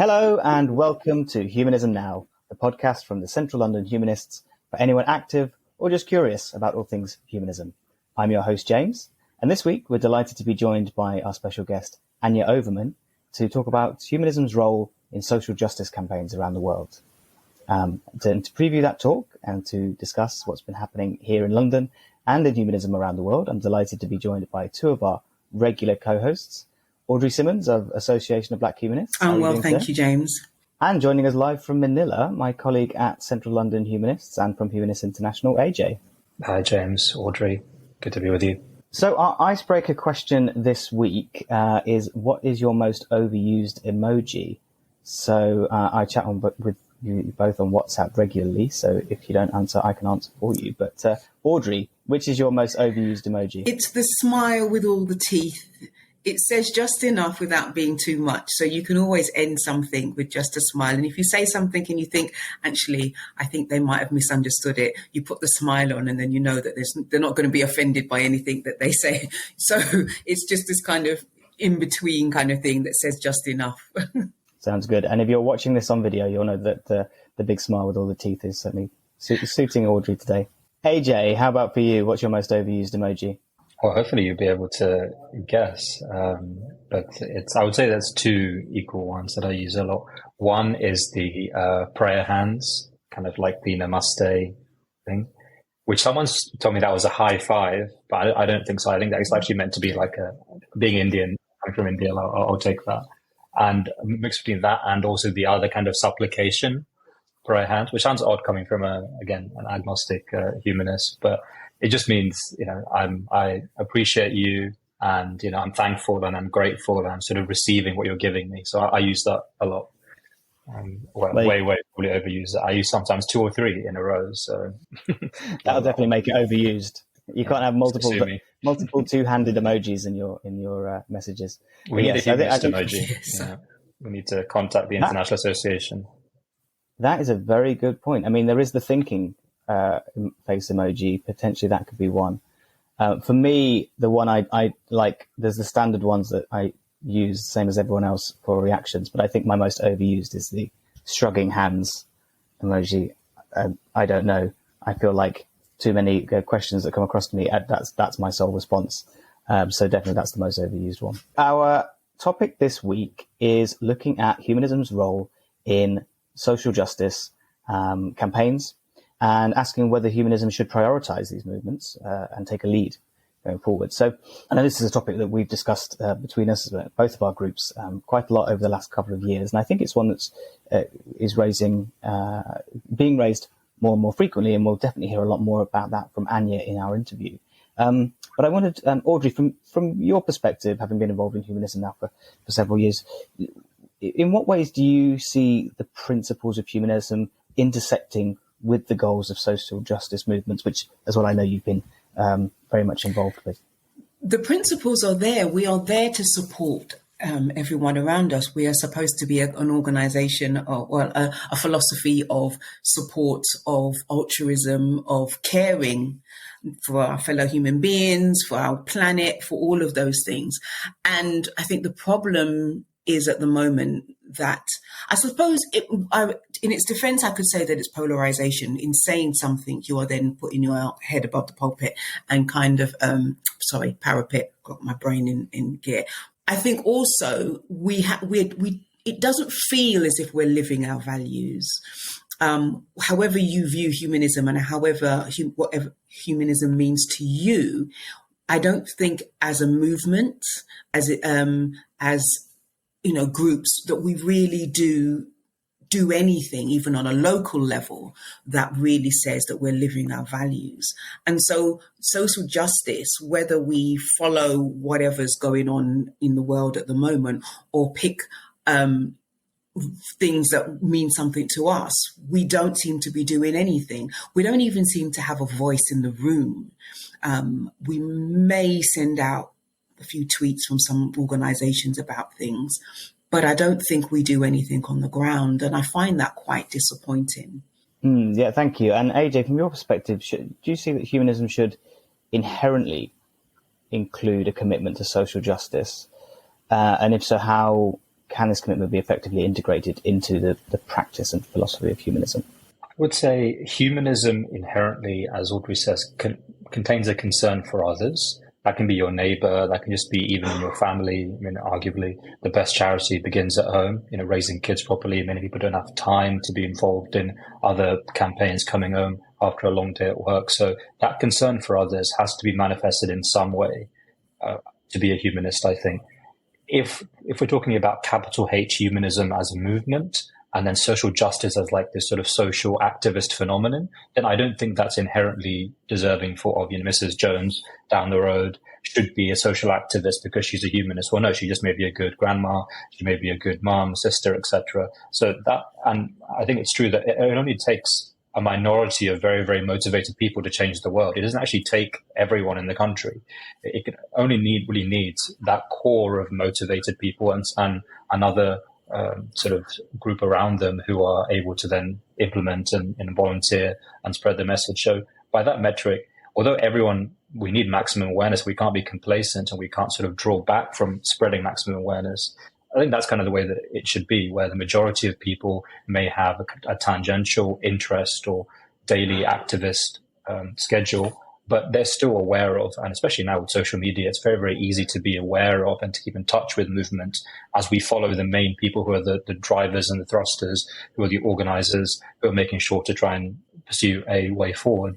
Hello and welcome to Humanism Now, the podcast from the Central London Humanists for anyone active or just curious about all things humanism. I'm your host, James, and this week we're delighted to be joined by our special guest, Anya Overman, to talk about humanism's role in social justice campaigns around the world. To preview that talk and to discuss what's been happening here in London and in humanism around the world, I'm delighted to be joined by two of our regular co-hosts, Audrey Simmons of Association of Black Humanists. I'm well, thank you, James. And joining us live from Manila, my colleague at Central London Humanists and from Humanist International, AJ. Hi, James, Audrey. Good to be with you. So our icebreaker question this week is, what is your most overused emoji? So I chat with you both on WhatsApp regularly, so if you don't answer, I can answer for you. But Audrey, which is your most overused emoji? It's the smile with all the teeth. It says just enough without being too much. So you can always end something with just a smile. And if you say something and you think, actually, I think they might have misunderstood it, you put the smile on and then you know that they're not going to be offended by anything that they say. So it's just this kind of in-between kind of thing that says just enough. Sounds good. And if you're watching this on video, you'll know that the big smile with all the teeth is certainly suiting Audrey today. AJ, how about for you? What's your most overused emoji? Well, hopefully you'll be able to guess. But I would say there's two equal ones that I use a lot. One is the prayer hands, kind of like the namaste thing, which someone's told me that was a high five, but I don't think so. I think that it's actually meant to be like being Indian, coming from India, I'll take that. And mixed between that and also the other kind of supplication prayer hands, which sounds odd coming from an agnostic humanist, but it just means, I appreciate you and, I'm thankful and I'm grateful and I'm sort of receiving what you're giving me. So I use that a lot. Way probably overused. I use sometimes 2 or 3 in a row. So that'll definitely make it overused. You can't have multiple two-handed emojis in your messages. We need a humanist emoji. We need to contact the International Association. That is a very good point. I mean, there is the thinking face emoji. Potentially that could be one. For me, the one I like, there's the standard ones that I use, same as everyone else, for reactions. But I think my most overused is the shrugging hands emoji. I don't know. I feel like too many questions that come across to me, that's my sole response. So definitely that's the most overused one. Our topic this week is looking at humanism's role in social justice campaigns and asking whether humanism should prioritise these movements and take a lead going forward. So I know this is a topic that we've discussed between us, both of our groups, quite a lot over the last couple of years. And I think it's one that's being raised more and more frequently, and we'll definitely hear a lot more about that from Anya in our interview. But I wanted, Audrey, from your perspective, having been involved in humanism now for several years, in what ways do you see the principles of humanism intersecting with the goals of social justice movements, which, as well, I know you've been very much involved with? The principles are there. We are there to support everyone around us. We are supposed to be an organisation, a philosophy of support, of altruism, of caring for our fellow human beings, for our planet, for all of those things. And I think the problem is at the moment that, I suppose, in its defense, I could say that it's polarization. In saying something, you are then putting your head above the pulpit and kind of, parapet, got my brain in gear. I think also it doesn't feel as if we're living our values. However you view humanism and whatever humanism means to you, I don't think as a movement, as groups, that we really do anything, even on a local level, that really says that we're living our values. And so social justice, whether we follow whatever's going on in the world at the moment or pick things that mean something to us, we don't seem to be doing anything. We don't even seem to have a voice in the room. We may send out a few tweets from some organizations about things, but I don't think we do anything on the ground. And I find that quite disappointing. Yeah, thank you. And AJ, from your perspective, do you see that humanism should inherently include a commitment to social justice? And if so, how can this commitment be effectively integrated into the practice and philosophy of humanism? I would say humanism inherently, as Audrey says, contains a concern for others. That can be your neighbor. That can just be even in your family. I mean, arguably, the best charity begins at home. Raising kids properly. Many people don't have time to be involved in other campaigns coming home after a long day at work. So that concern for others has to be manifested in some way to be a humanist, I think. If we're talking about capital H humanism as a movement, and then social justice as like this sort of social activist phenomenon, then I don't think that's inherently deserving of Mrs. Jones down the road should be a social activist because she's a humanist. Well, no, she just may be a good grandma, she may be a good mom, sister, etc. So that, and I think it's true that it only takes a minority of very, very motivated people to change the world. It doesn't actually take everyone in the country. It can only really needs that core of motivated people and another sort of group around them who are able to then implement and volunteer and spread the message. So by that metric, although we need maximum awareness, we can't be complacent and we can't sort of draw back from spreading maximum awareness. I think that's kind of the way that it should be, where the majority of people may have a tangential interest or daily activist schedule, but they're still aware of, and especially now with social media, it's very, very easy to be aware of and to keep in touch with movement as we follow the main people who are the drivers and the thrusters, who are the organizers, who are making sure to try and pursue a way forward.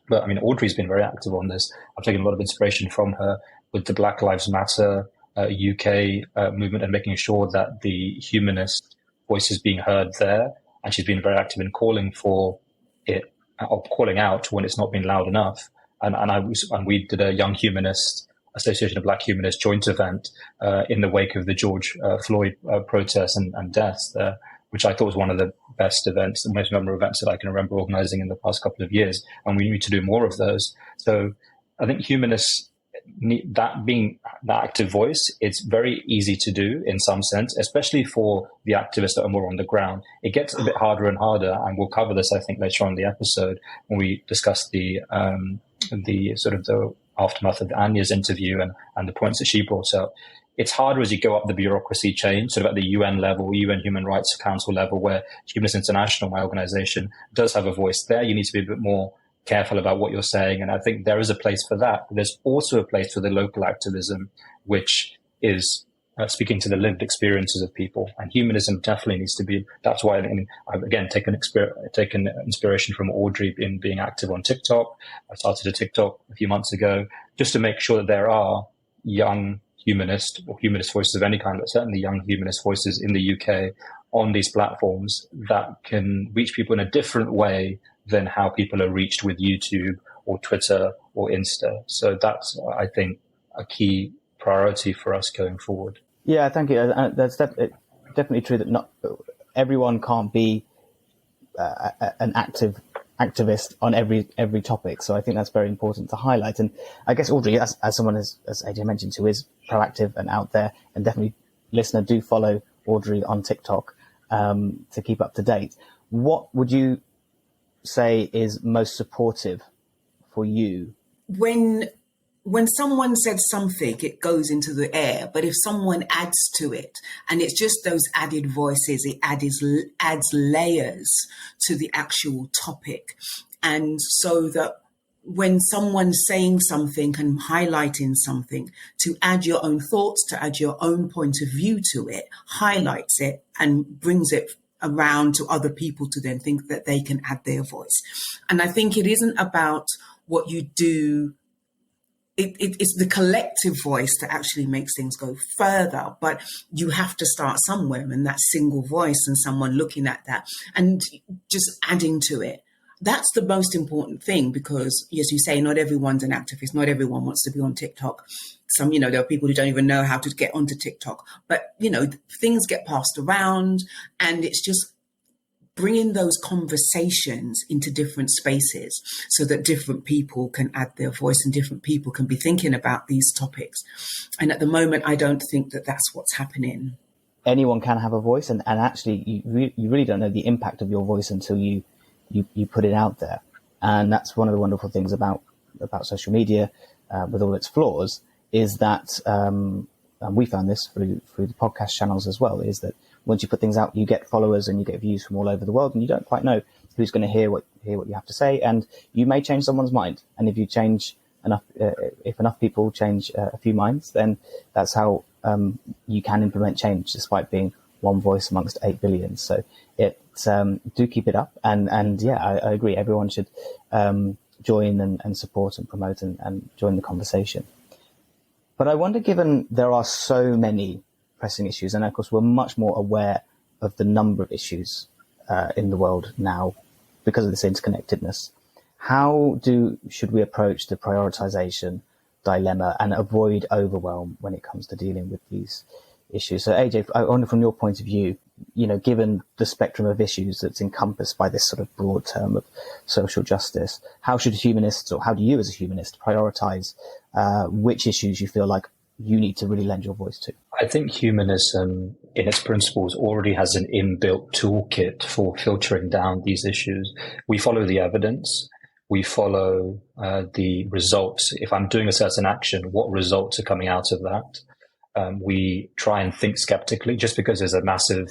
But I mean, Audrey's been very active on this. I've taken a lot of inspiration from her with the Black Lives Matter UK movement and making sure that the humanist voice is being heard there. And she's been very active in calling for it, or calling out when it's not been loud enough. And we did a Young Humanist, Association of Black Humanists joint event in the wake of the George Floyd protests and deaths there, which I thought was one of the best events, the most memorable events that I can remember organizing in the past couple of years. And we need to do more of those. So I think humanists, that being the active voice, it's very easy to do in some sense, especially for the activists that are more on the ground. It gets a bit harder and harder, and we'll cover this, I think, later on in the episode when we discuss the sort of the aftermath of Anya's interview and the points that she brought up. It's harder as you go up the bureaucracy chain, sort of at the UN level, UN Human Rights Council level, where Humanist International, my organization, does have a voice there. You need to be a bit more careful about what you're saying. And I think there is a place for that. But there's also a place for the local activism, which is speaking to the lived experiences of people. And humanism definitely needs to be, that's why I've again taken inspiration from Audrey in being active on TikTok. I started a TikTok a few months ago just to make sure that there are young humanist or humanist voices of any kind, but certainly young humanist voices in the UK on these platforms that can reach people in a different way than how people are reached with YouTube or Twitter or Insta. So that's, I think, a key priority for us going forward. Yeah, thank you. That's definitely true that not everyone can't be an activist on every topic. So I think that's very important to highlight. And I guess, Audrey, as someone, as AJ mentioned, who is proactive and out there, and definitely listener, do follow Audrey on TikTok to keep up to date. What would you say is most supportive for you? When someone says something, it goes into the air. But if someone adds to it, and it's just those added voices, it adds layers to the actual topic. And so that when someone's saying something and highlighting something, to add your own thoughts, to add your own point of view to it, highlights it and brings it around to other people to then think that they can add their voice. And I think it isn't about what you do. It's the collective voice that actually makes things go further, but you have to start somewhere, and that single voice and someone looking at that and just adding to it. That's the most important thing, because, as you say, not everyone's an activist. Not everyone wants to be on TikTok. Some, there are people who don't even know how to get onto TikTok. But, things get passed around, and it's just bringing those conversations into different spaces so that different people can add their voice and different people can be thinking about these topics. And at the moment, I don't think that that's what's happening. Anyone can have a voice, and actually you really don't know the impact of your voice until you put it out there. And that's one of the wonderful things about social media, with all its flaws, is that and we found this through the podcast channels as well, is that once you put things out, you get followers and you get views from all over the world, and you don't quite know who's going to hear what you have to say, and you may change someone's mind. And if you change enough, if enough people change a few minds, then that's how you can implement change, despite being one voice amongst 8 billion. So do keep it up, and yeah, I agree. Everyone should join and support and promote and join the conversation. But I wonder, given there are so many pressing issues, and of course we're much more aware of the number of issues in the world now because of this interconnectedness, how should we approach the prioritization dilemma and avoid overwhelm when it comes to dealing with these issues? So AJ, I wonder, from your point of view, given the spectrum of issues that's encompassed by this sort of broad term of social justice, how should humanists, or how do you as a humanist prioritize which issues you feel like you need to really lend your voice to? I think humanism, in its principles, already has an inbuilt toolkit for filtering down these issues. We follow the evidence. We follow the results. If I'm doing a certain action, what results are coming out of that? We try and think skeptically. Just because there's a massive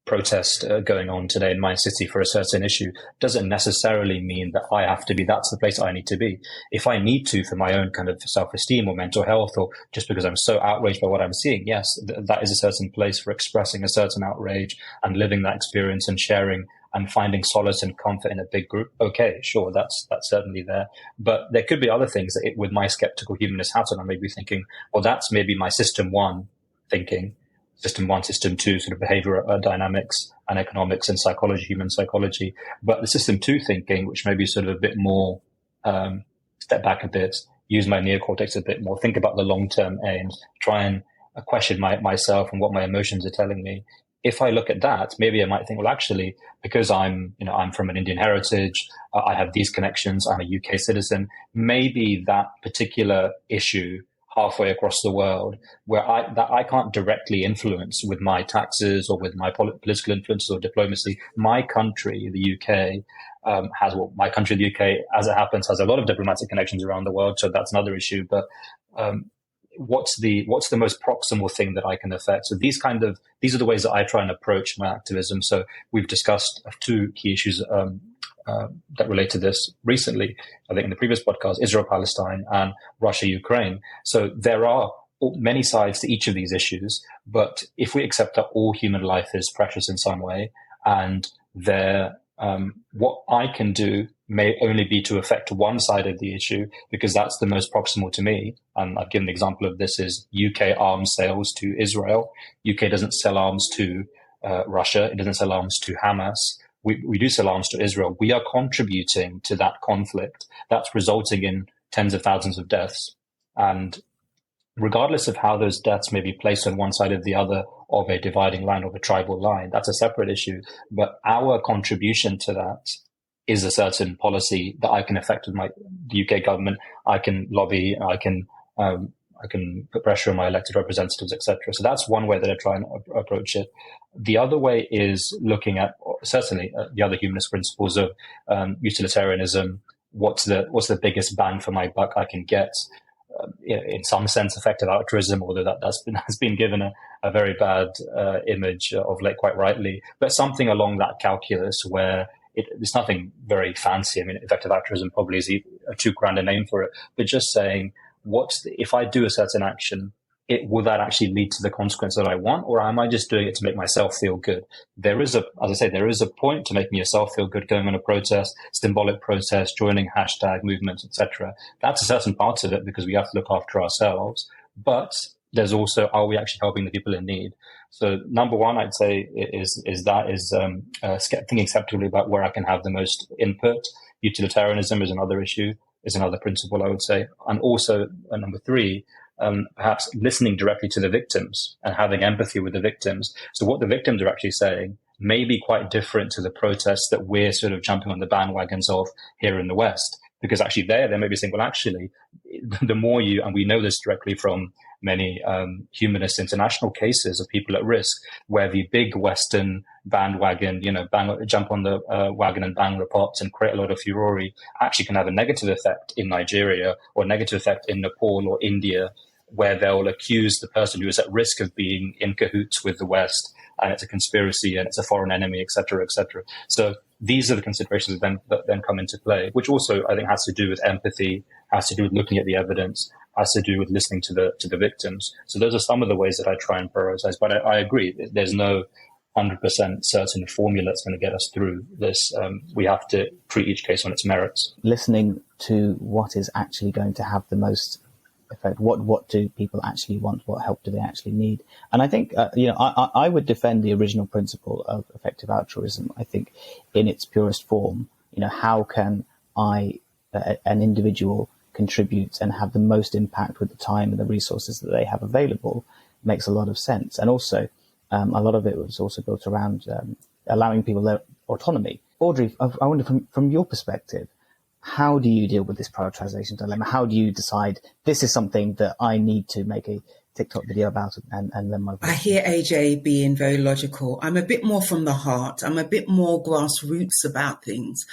protest going on today in my city for a certain issue doesn't necessarily mean that I have to be, that's the place I need to be. If I need to, for my own kind of self-esteem or mental health, or just because I'm so outraged by what I'm seeing, yes, that is a certain place for expressing a certain outrage and living that experience and sharing and finding solace and comfort in a big group. Okay, sure, that's certainly there. But there could be other things that with my skeptical humanist hat on, I may be thinking, well, that's maybe my system one thinking, system one, system two, sort of behavioral dynamics and economics and psychology, human psychology. But the system two thinking, which may be sort of a bit more, step back a bit, use my neocortex a bit more, think about the long-term aims, try and question myself and what my emotions are telling me. If I look at that, maybe I might think, well, actually, because I'm from an Indian heritage, I have these connections, I'm a UK citizen, maybe that particular issue halfway across the world, where I can't directly influence with my taxes or with my political influence or diplomacy. My country, the UK, my country, the UK, as it happens, has a lot of diplomatic connections around the world, so that's another issue. But what's the most proximal thing that I can affect? So these are the ways that I try and approach my activism. So we've discussed two key issues that relate to this recently, I think in the previous podcast, Israel-Palestine and Russia-Ukraine. So there are many sides to each of these issues, but if we accept that all human life is precious in some way, and what I can do may only be to affect one side of the issue because that's the most proximal to me. And I've given the example of this is UK arms sales to Israel. UK doesn't sell arms to Russia. It doesn't sell arms to Hamas. We do sell arms to Israel. We are contributing to that conflict. That's resulting in tens of thousands of deaths. And regardless of how those deaths may be placed on one side or the other of a dividing line, of a tribal line, that's a separate issue. But our contribution to that is a certain policy that I can affect with the UK government. I can lobby, I can put pressure on my elected representatives, etc. So that's one way that I try and approach it. The other way is looking at certainly the other humanist principles of utilitarianism. What's the biggest bang for my buck I can get? In some sense, effective altruism, although has been given a very bad image of late, quite rightly. But something along that calculus where it's nothing very fancy. I mean, effective altruism probably is a too grand a name for it. But just saying, if I do a certain action, will that actually lead to the consequence that I want, or am I just doing it to make myself feel good? There is a point to making yourself feel good, going on a protest, symbolic protest, joining hashtag movements, etc. That's a certain part of it because we have to look after ourselves. But there's also, are we actually helping the people in need? So number one, I'd say is thinking skeptically about where I can have the most input. Utilitarianism is another issue, is another principle I would say, and also number three. Perhaps listening directly to the victims and having empathy with the victims. So what the victims are actually saying may be quite different to the protests that we're sort of jumping on the bandwagons of here in the West. Because actually they may be saying, well, actually, the more and we know this directly from many humanist international cases of people at risk, where the big Western bandwagon, jump on the wagon and bang reports and create a lot of furore, actually can have a negative effect in Nigeria or a negative effect in Nepal or India, where they'll accuse the person who is at risk of being in cahoots with the West, and it's a conspiracy and it's a foreign enemy, et cetera, et cetera. So these are the considerations that then come into play, which also I think has to do with empathy, has to do with looking at the evidence, has to do with listening to the victims. So those are some of the ways that I try and prioritize. But I agree, there's no 100% certain formula that's going to get us through this. We have to treat each case on its merits. Listening to what is actually going to have the most effect. What do people actually want? What help do they actually need? And I think, I would defend the original principle of effective altruism. I think in its purest form, how can an individual contribute and have the most impact with the time and the resources that they have available makes a lot of sense. And also, a lot of it was also built around allowing people their autonomy. Audrey, I wonder from your perspective, how do you deal with this prioritization dilemma? How do you decide this is something that I need to make a TikTok video about and then my voice? I hear AJ being very logical. I'm a bit more from the heart. I'm a bit more grassroots about things.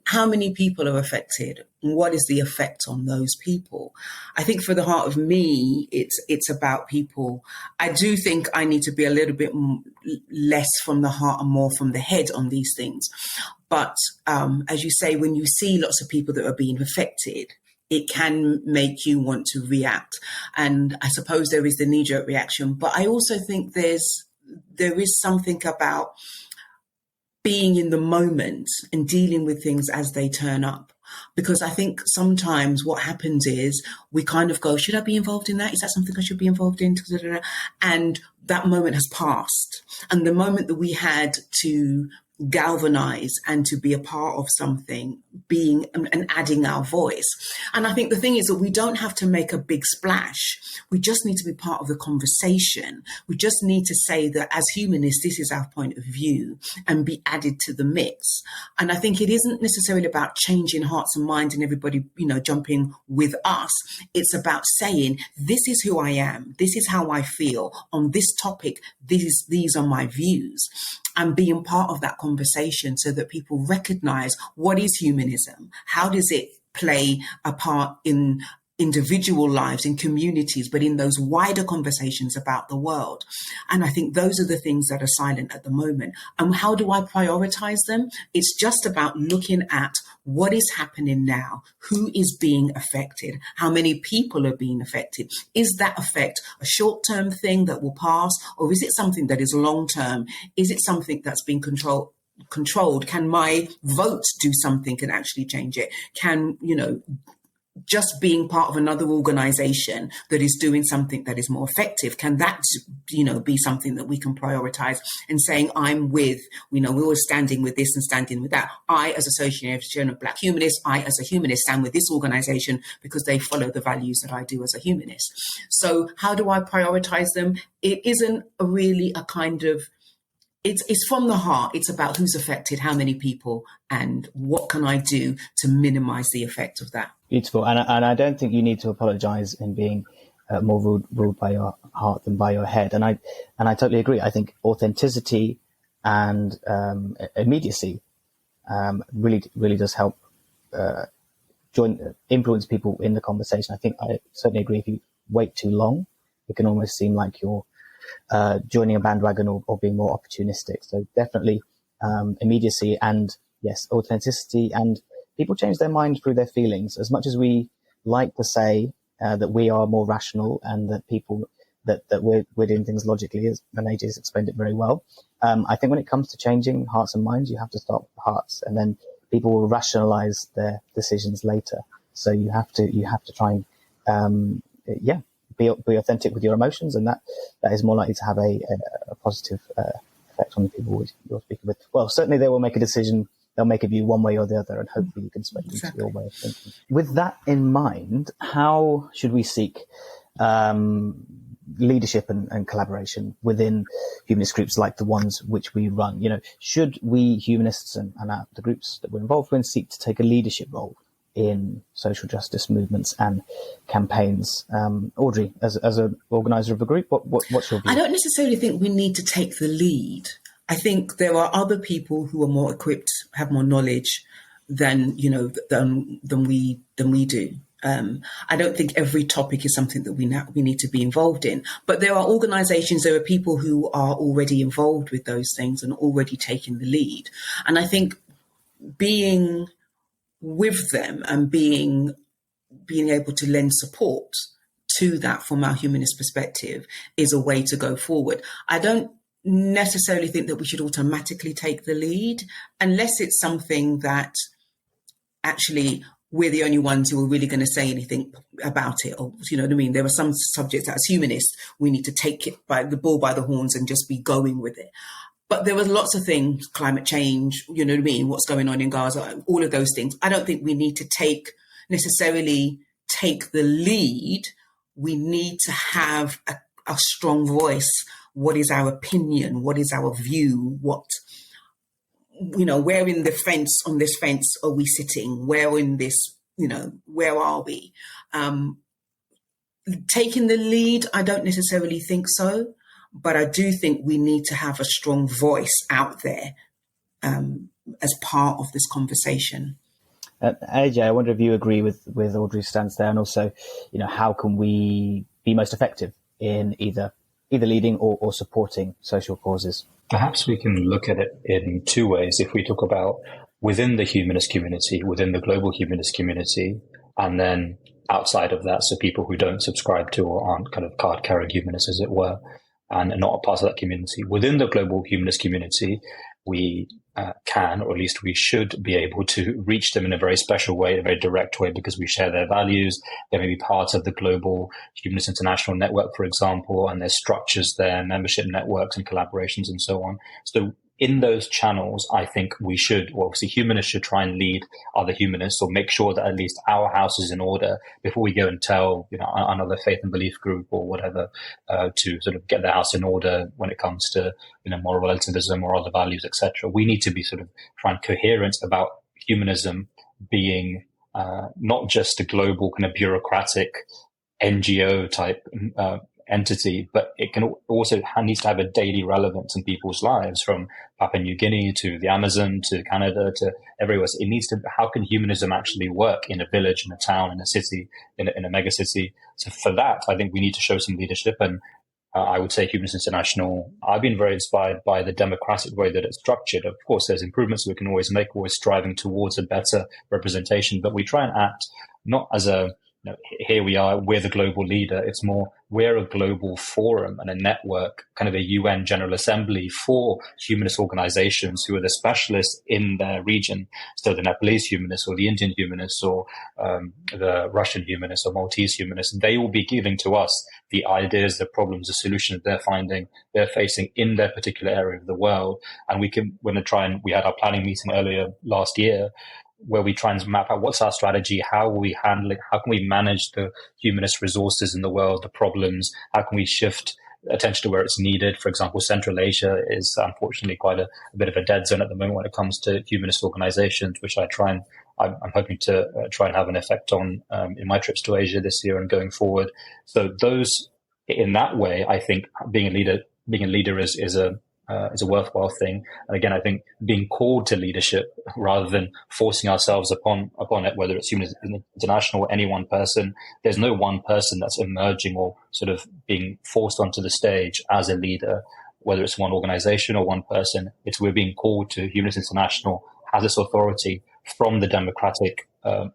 How many people are affected? What is the effect on those people? I think for the heart of me, it's about people. I do think I need to be a little bit less from the heart and more from the head on these things. But as you say, when you see lots of people that are being affected, it can make you want to react. And I suppose there is the knee-jerk reaction. But I also think there is something about being in the moment and dealing with things as they turn up. Because I think sometimes what happens is we kind of go, should I be involved in that? Is that something I should be involved in? And that moment has passed. And the moment that we had to galvanize and to be a part of something, being and adding our voice. And I think the thing is that we don't have to make a big splash. We just need to be part of the conversation. We just need to say that as humanists, this is our point of view and be added to the mix. And I think it isn't necessarily about changing hearts and minds and everybody, jumping with us. It's about saying, this is who I am. This is how I feel on this topic. These are my views. And being part of that conversation so that people recognize what is humanism, how does it play a part in individual lives, in communities, but in those wider conversations about the world. And I think those are the things that are silent at the moment. And how do I prioritize them? It's just about looking at what is happening now, who is being affected, how many people are being affected. Is that effect a short-term thing that will pass, or is it something that is long-term? Is it something that's been controlled? Can my vote do something and actually change it? Can, just being part of another organization that is doing something that is more effective, can that, be something that we can prioritize and saying, I'm with, we're all standing with this and standing with that. I, as Association of Black Humanists, I, as a humanist, stand with this organization because they follow the values that I do as a humanist. So how do I prioritize them? It isn't really a kind of, it's from the heart. It's about who's affected, how many people, and what can I do to minimize the effect of that. Beautiful. And I don't think you need to apologize in being more ruled by your heart than by your head. And I totally agree. I think authenticity and immediacy really does help influence people in the conversation. I think I certainly agree. If you wait too long, it can almost seem like you're joining a bandwagon or being more opportunistic. So definitely immediacy and, yes, authenticity. And people change their mind through their feelings. As much as we like to say that we are more rational and that people that we're doing things logically, as AJ has explained it very well, I think when it comes to changing hearts and minds, you have to start with the hearts, and then people will rationalize their decisions later. So you have to try and be authentic with your emotions, and that is more likely to have a positive effect on the people you're speaking with. Well, certainly they will make a decision. They'll make a view one way or the other, and hopefully you can sway them to your way of thinking. With that in mind, how should we seek leadership and collaboration within humanist groups like the ones which we run? Should we humanists and the groups that we're involved in seek to take a leadership role in social justice movements and campaigns? Audrey, as an organizer of a group, what's your view? I don't necessarily think we need to take the lead. I think there are other people who are more equipped, have more knowledge than we do. I don't think every topic is something that we need to be involved in. But there are organisations, there are people who are already involved with those things and already taking the lead. And I think being with them and being able to lend support to that from our humanist perspective is a way to go forward. I don't necessarily think that we should automatically take the lead unless it's something that actually we're the only ones who are really going to say anything about it. Or, you know what I mean? There are some subjects that as humanists, we need to take it by the bull by the horns and just be going with it. But there was lots of things, climate change, you know what I mean? What's going on in Gaza, all of those things. I don't think we need to necessarily take the lead. We need to have a strong voice. What is our opinion? What is our view? Where in the fence, on this fence are we sitting? Where in this, where are we? Taking the lead, I don't necessarily think so, but I do think we need to have a strong voice out there as part of this conversation. AJ, I wonder if you agree with Audrey's stance there, and also, how can we be most effective in either leading or supporting social causes? Perhaps we can look at it in two ways. If we talk about within the humanist community, within the global humanist community, and then outside of that, so people who don't subscribe to or aren't kind of card-carrying humanists, as it were, and are not a part of that community. Within the global humanist community, we can, or at least we should be able to reach them in a very special way, a very direct way, because we share their values. They may be part of the global Humanist International Network, for example, and there's structures there, membership networks and collaborations and so on. So in those channels, I think we should, or obviously humanists should try and lead other humanists, or make sure that at least our house is in order before we go and tell, another faith and belief group or whatever, to sort of get their house in order when it comes to, moral relativism or other values, etc. We need to be sort of trying coherent about humanism being not just a global kind of bureaucratic NGO type entity, but it can also needs to have a daily relevance in people's lives, from Papua New Guinea to the Amazon to Canada to everywhere. So it needs to. How can humanism actually work in a village, in a town, in a city, in a mega city? So for that, I think we need to show some leadership. And I would say Humanist International, I've been very inspired by the democratic way that it's structured. Of course, there's improvements we can always make, always striving towards a better representation, but we try and act not as a here we are, we're the global leader. It's more, we're a global forum and a network, kind of a UN General Assembly for humanist organizations who are the specialists in their region. So the Nepalese humanists or the Indian humanists or the Russian humanists or Maltese humanists, they will be giving to us the ideas, the problems, the solutions they're facing in their particular area of the world. And we're going to try, and we had our planning meeting earlier last year, where we try and map out what's our strategy, how will we handle it, how can we manage the humanist resources in the world, the problems, how can we shift attention to where it's needed. For example, Central Asia is unfortunately quite a bit of a dead zone at the moment when it comes to humanist organizations, which I'm hoping to try and have an effect on in my trips to Asia this year and going forward. So those, in that way, I think being a leader is a worthwhile thing. And again, I think being called to leadership rather than forcing ourselves upon it, whether it's Humanist International or any one person, there's no one person that's emerging or sort of being forced onto the stage as a leader, whether it's one organization or one person. It's we're being called to. Humanist International has this authority from the democratic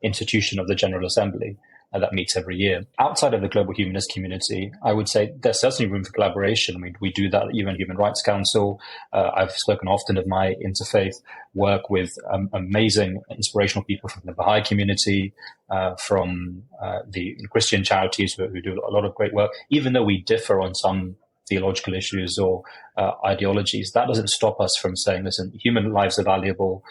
institution of the General Assembly that meets every year. Outside of the global humanist community, I would say there's certainly room for collaboration. I mean, we do that at UN Human Rights Council. I've spoken often of my interfaith work with amazing, inspirational people from the Baha'i community, from the Christian charities who do a lot of great work. Even though we differ on some theological issues or ideologies, that doesn't stop us from saying, listen, human lives are valuable.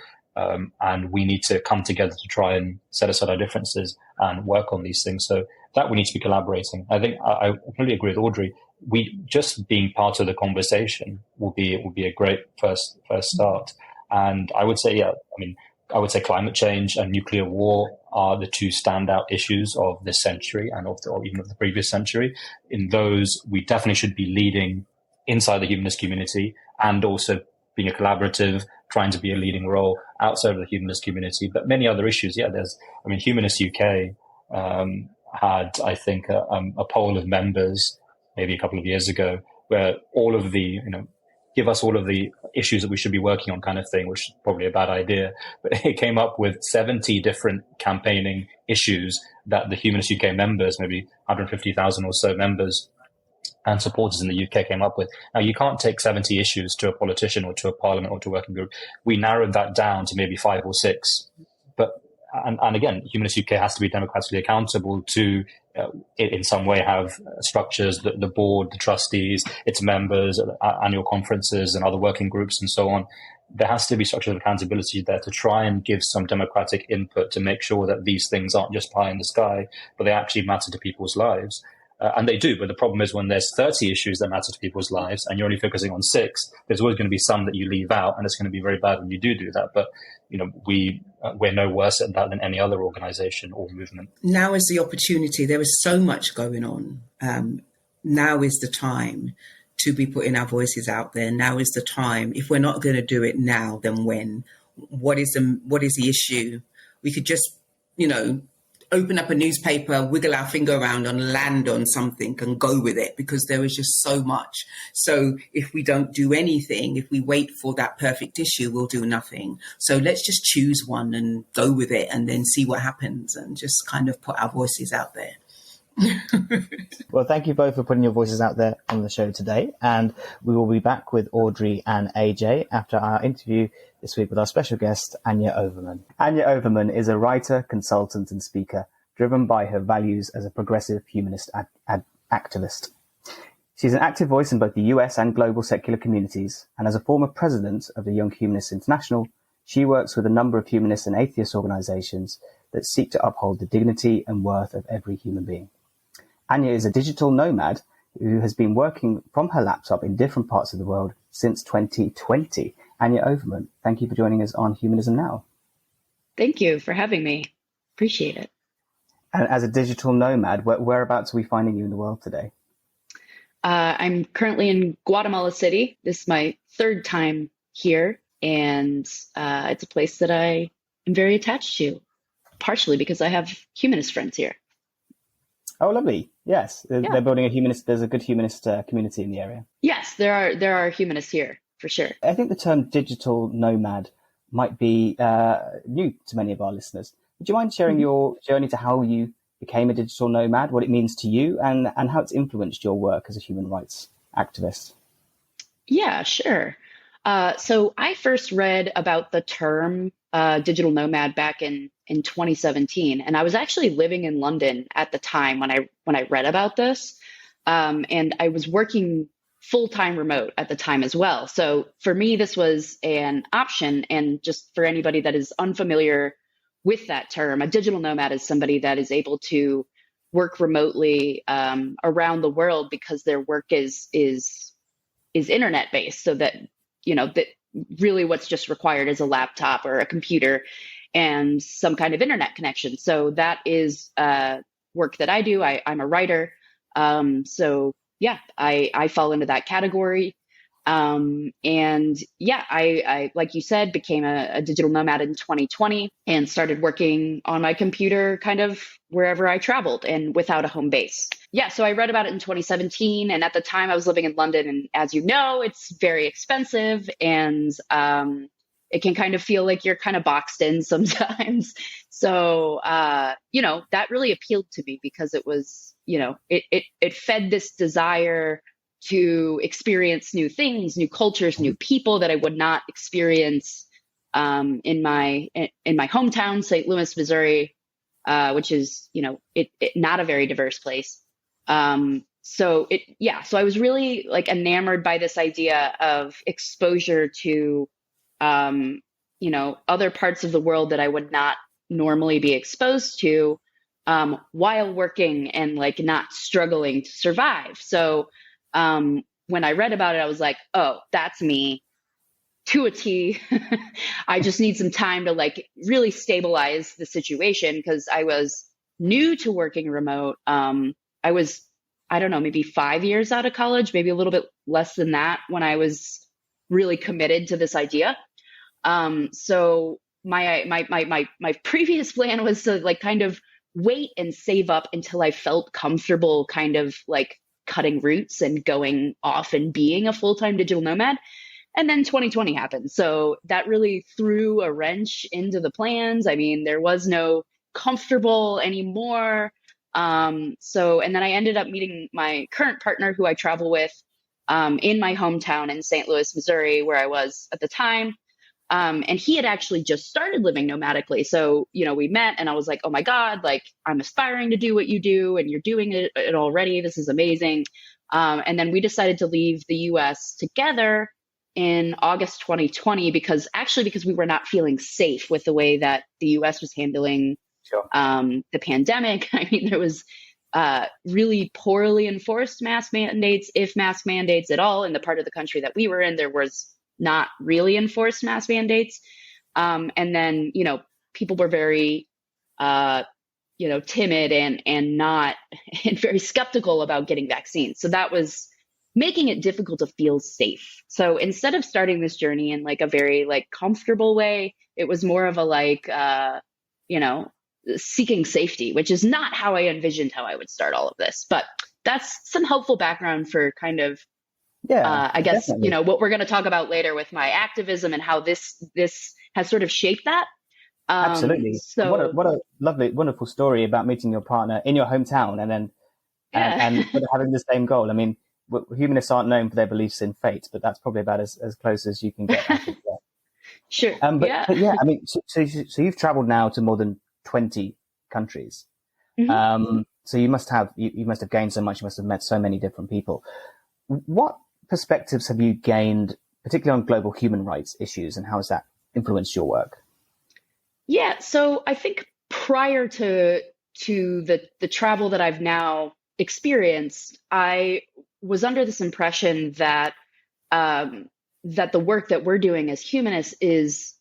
And we need to come together to try and set aside our differences and work on these things. So that we need to be collaborating. I think I completely agree with Audrey. We just being part of the conversation will be a great first start. And I would say, I would say climate change and nuclear war are the two standout issues of this century and or even of the previous century. In those, we definitely should be leading inside the humanist community and also being a collaborative, trying to be a leading role outside of the humanist community. But many other issues, Humanist UK had, I think, a poll of members maybe a couple of years ago, where all of the, give us all of the issues that we should be working on kind of thing, which is probably a bad idea. But it came up with 70 different campaigning issues that the Humanist UK members, maybe 150,000 or so members and supporters in the UK came up with. Now, you can't take 70 issues to a politician or to a parliament or to a working group. We narrowed that down to maybe 5 or 6. But and again, Humanist UK has to be democratically accountable to, in some way, have structures, the board, the trustees, its members, annual conferences and other working groups and so on. There has to be structures of accountability there to try and give some democratic input to make sure that these things aren't just pie in the sky, but they actually matter to people's lives. And they do, but the problem is when there's 30 issues that matter to people's lives and you're only focusing on 6, there's always going to be some that you leave out, and it's going to be very bad when you do that. But we're no worse at that than any other organization or movement. Now is the opportunity. There is so much going on. Now is the time to be putting our voices out there. Now is the time. If we're not going to do it now, then when? What is the issue? We could just, open up a newspaper, wiggle our finger around and land on something and go with it, because there is just so much. So if we don't do anything, if we wait for that perfect issue, we'll do nothing. So let's just choose one and go with it and then see what happens and just kind of put our voices out there. Well, thank you both for putting your voices out there on the show today. And we will be back with Audrey and AJ after our interview this week with our special guest, Anya Overman. Anya Overman is a writer, consultant and speaker driven by her values as a progressive humanist activist. She's an active voice in both the US and global secular communities, and as a former president of the Young Humanists International, she works with a number of humanist and atheist organizations that seek to uphold the dignity and worth of every human being. Anya is a digital nomad who has been working from her laptop in different parts of the world since 2020. Anya Overman, thank you for joining us on Humanism Now. Thank you for having me. Appreciate it. And as a digital nomad, whereabouts are we finding you in the world today? I'm currently in Guatemala City. This is my 3rd time here, and it's a place that I am very attached to, partially because I have humanist friends here. Oh, lovely. Yes, they're building a humanist. There's a good humanist community in the area. Yes, there are humanists here, for sure. I think the term digital nomad might be new to many of our listeners. Would you mind sharing your journey to how you became a digital nomad, what it means to you, and how it's influenced your work as a human rights activist? Yeah, sure. So I first read about the term digital nomad back in 2017, and I was actually living in London at the time when I read about this, and I was working full-time remote at the time as well. So for me, this was an option. And just for anybody that is unfamiliar with that term, a digital nomad is somebody that is able to work remotely around the world because their work is internet based, so that that really what's just required is a laptop or a computer and some kind of internet connection. So that is work that I do. I'm a writer. So yeah, I fall into that category. And yeah, I, like you said, became a digital nomad in 2020 and started working on my computer kind of wherever I traveled and without a home base. Yeah, so I read about it in 2017. And at the time I was living in London. And as you know, it's very expensive, and it can kind of feel like you're kind of boxed in sometimes. So, that really appealed to me because it was, it fed this desire to experience new things, new cultures, new people that I would not experience in my hometown, St. Louis, Missouri, which is, not a very diverse place. So I was really like enamored by this idea of exposure to, other parts of the world that I would not normally be exposed to while working and like not struggling to survive. So when I read about it, I was like, oh, that's me to a T. I just need some time to like really stabilize the situation, because I was new to working remote. I was, I don't know, maybe 5 years out of college, maybe a little bit less than that when I was really committed to this idea. So my previous plan was to like kind of wait and save up until I felt comfortable kind of like cutting roots and going off and being a full-time digital nomad. And then 2020 happened. So that really threw a wrench into the plans. I mean, there was no comfortable anymore. And then I ended up meeting my current partner who I travel with in my hometown in St. Louis, Missouri, where I was at the time. And he had actually just started living nomadically. So, we met and I was like, oh my God, like I'm aspiring to do what you do and you're doing it already. This is amazing. And then we decided to leave the US together in August 2020 because we were not feeling safe with the way that the US was handling the pandemic. I mean, there was really poorly enforced mask mandates, if mask mandates at all. In the part of the country that we were in, there was not really enforced mask mandates. And then, people were very, timid and not and very skeptical about getting vaccines. So that was making it difficult to feel safe. So instead of starting this journey in like a very like comfortable way, it was more of a like, seeking safety, which is not how I envisioned how I would start all of this. But that's some helpful background for kind of, I guess, definitely. What we're going to talk about later with my activism and how this has sort of shaped that. Absolutely. So what a lovely, wonderful story about meeting your partner in your hometown and then and sort of having the same goal. I mean, humanists aren't known for their beliefs in fate, but that's probably about as close as you can get. Sure. But yeah, I mean, so you've traveled now to more than 20 countries. Mm-hmm. So you must have gained so much. You must have met so many different people. What perspectives have you gained, particularly on global human rights issues, and how has that influenced your work? Yeah, so I think prior to the travel that I've now experienced, I was under this impression that that the work that we're doing as humanists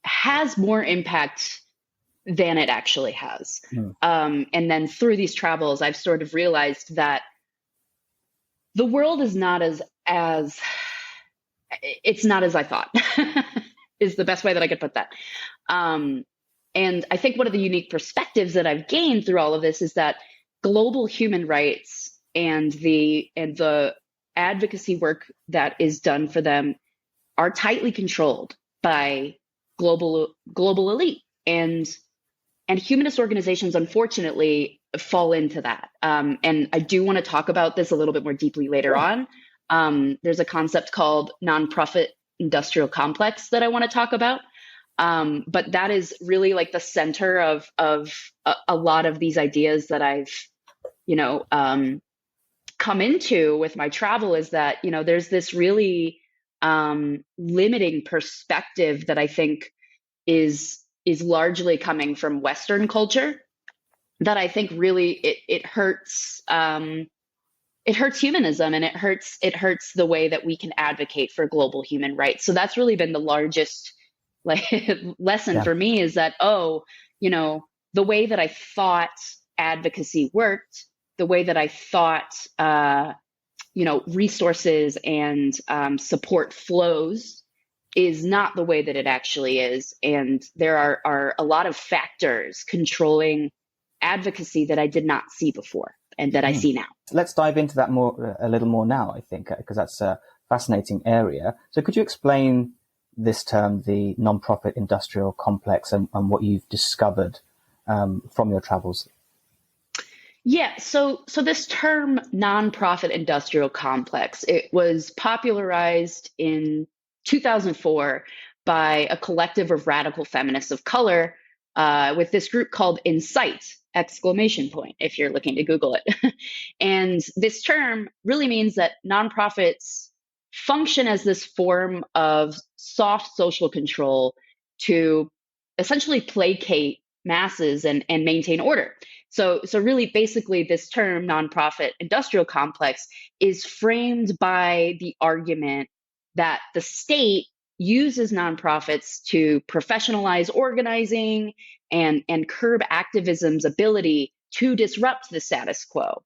has more impact than it actually has. And then through these travels, I've sort of realized that the world is not as it's not as I thought, is the best way that I could put that. And I think one of the unique perspectives that I've gained through all of this is that global human rights and the advocacy work that is done for them are tightly controlled by global elite, and humanist organizations, unfortunately, fall into that. And I do want to talk about this a little bit more deeply later on. There's a concept called nonprofit industrial complex that I want to talk about. But that is really like the center of a lot of these ideas that I've, come into with my travel, is that, there's this really limiting perspective that I think is largely coming from Western culture, that I think really it hurts. It hurts humanism, and it hurts the way that we can advocate for global human rights. So that's really been the largest lesson for me, is that, the way that I thought advocacy worked, the way that I thought, resources and support flows is not the way that it actually is. And there are a lot of factors controlling advocacy that I did not see before and that I see now. Let's dive into that a little more now, I think, because that's a fascinating area. So could you explain this term, the nonprofit industrial complex, and what you've discovered from your travels? Yeah, so this term nonprofit industrial complex, it was popularized in 2004 by a collective of radical feminists of color with this group called Insight! If you're looking to Google it. And this term really means that nonprofits function as this form of soft social control to essentially placate masses and maintain order. So really, basically, this term nonprofit industrial complex is framed by the argument that the state uses nonprofits to professionalize organizing and curb activism's ability to disrupt the status quo.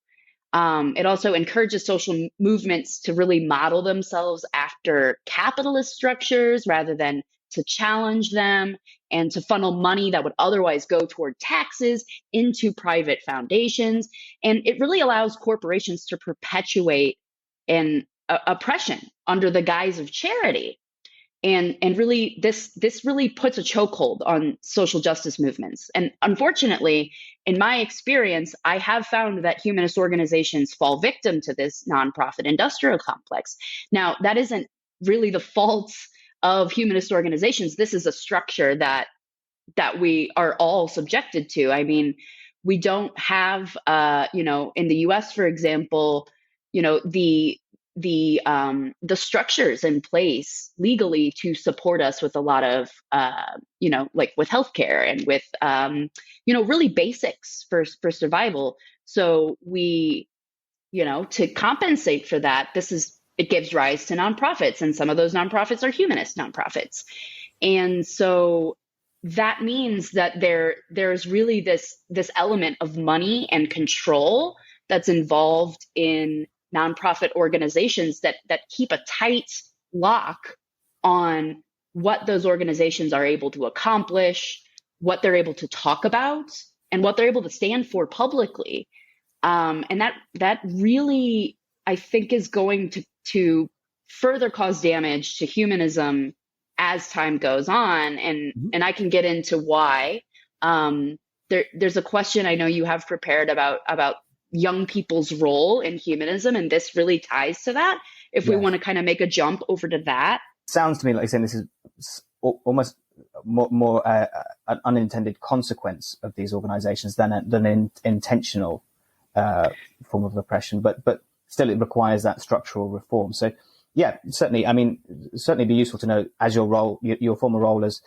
It also encourages social movements to really model themselves after capitalist structures rather than to challenge them and to funnel money that would otherwise go toward taxes into private foundations. And it really allows corporations to perpetuate an oppression under the guise of charity. And really, this really puts a chokehold on social justice movements. And unfortunately, in my experience, I have found that humanist organizations fall victim to this nonprofit industrial complex. Now, that isn't really the fault of humanist organizations. This is a structure that we are all subjected to. I mean, we don't have, in the U.S., for example, the structures in place legally to support us with a lot of, like with healthcare and with, really basics for survival. So we, to compensate for that, it gives rise to nonprofits, and some of those nonprofits are humanist nonprofits. And so that means that there's really this element of money and control that's involved in nonprofit organizations that keep a tight lock on what those organizations are able to accomplish, what they're able to talk about, and what they're able to stand for publicly. And that really, I think, is going to further cause damage to humanism as time goes on. And I can get into why. There's a question I know you have prepared about young people's role in humanism, and this really ties to that. If we want to kind of make a jump over to that. Sounds to me like saying this is almost more an unintended consequence of these organizations than an intentional form of oppression, but still it requires that structural reform. So yeah, certainly. I mean, certainly be useful to know, as your former role as,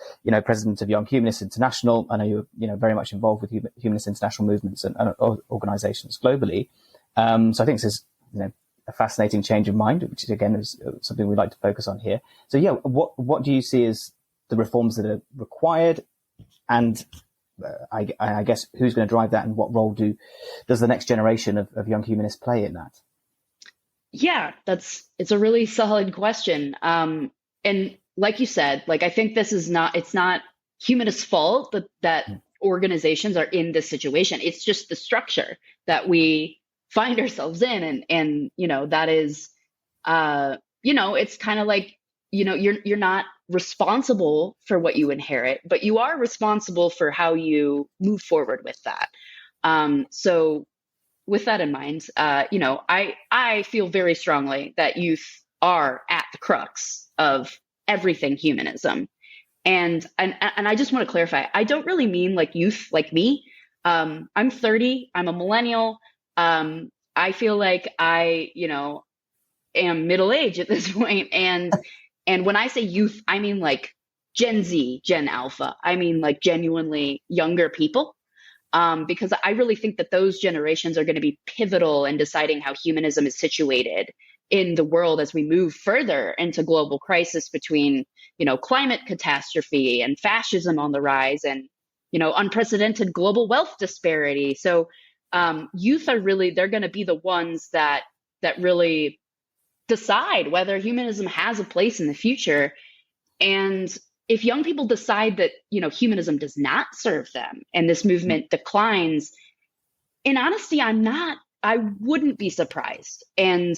president of Young Humanists International. I know you're, very much involved with humanist international movements and organizations globally. So I think this is, a fascinating change of mind, which again is something we'd like to focus on here. So yeah, what do you see as the reforms that are required, and I guess who's going to drive that, and what role does the next generation of young humanists play in that? Yeah, it's a really solid question. And like you said, I think it's not humanists' fault that organizations are in this situation. It's just the structure that we find ourselves in. And that is, it's kind of like, you're not responsible for what you inherit, but you are responsible for how you move forward with that. So with that in mind, I feel very strongly that youth are at the crux of everything humanism. And I just want to clarify, I don't really mean like youth like me. I'm 30, I'm a millennial. I feel like I, am middle age at this point. And when I say youth, I mean like Gen Z, Gen Alpha. I mean like genuinely younger people. Because I really think that those generations are going to be pivotal in deciding how humanism is situated in the world as we move further into global crisis between, climate catastrophe and fascism on the rise and, unprecedented global wealth disparity. So youth are they're going to be the ones that really decide whether humanism has a place in the future. And if young people decide that, humanism does not serve them and this movement declines, in honesty, I wouldn't be surprised. And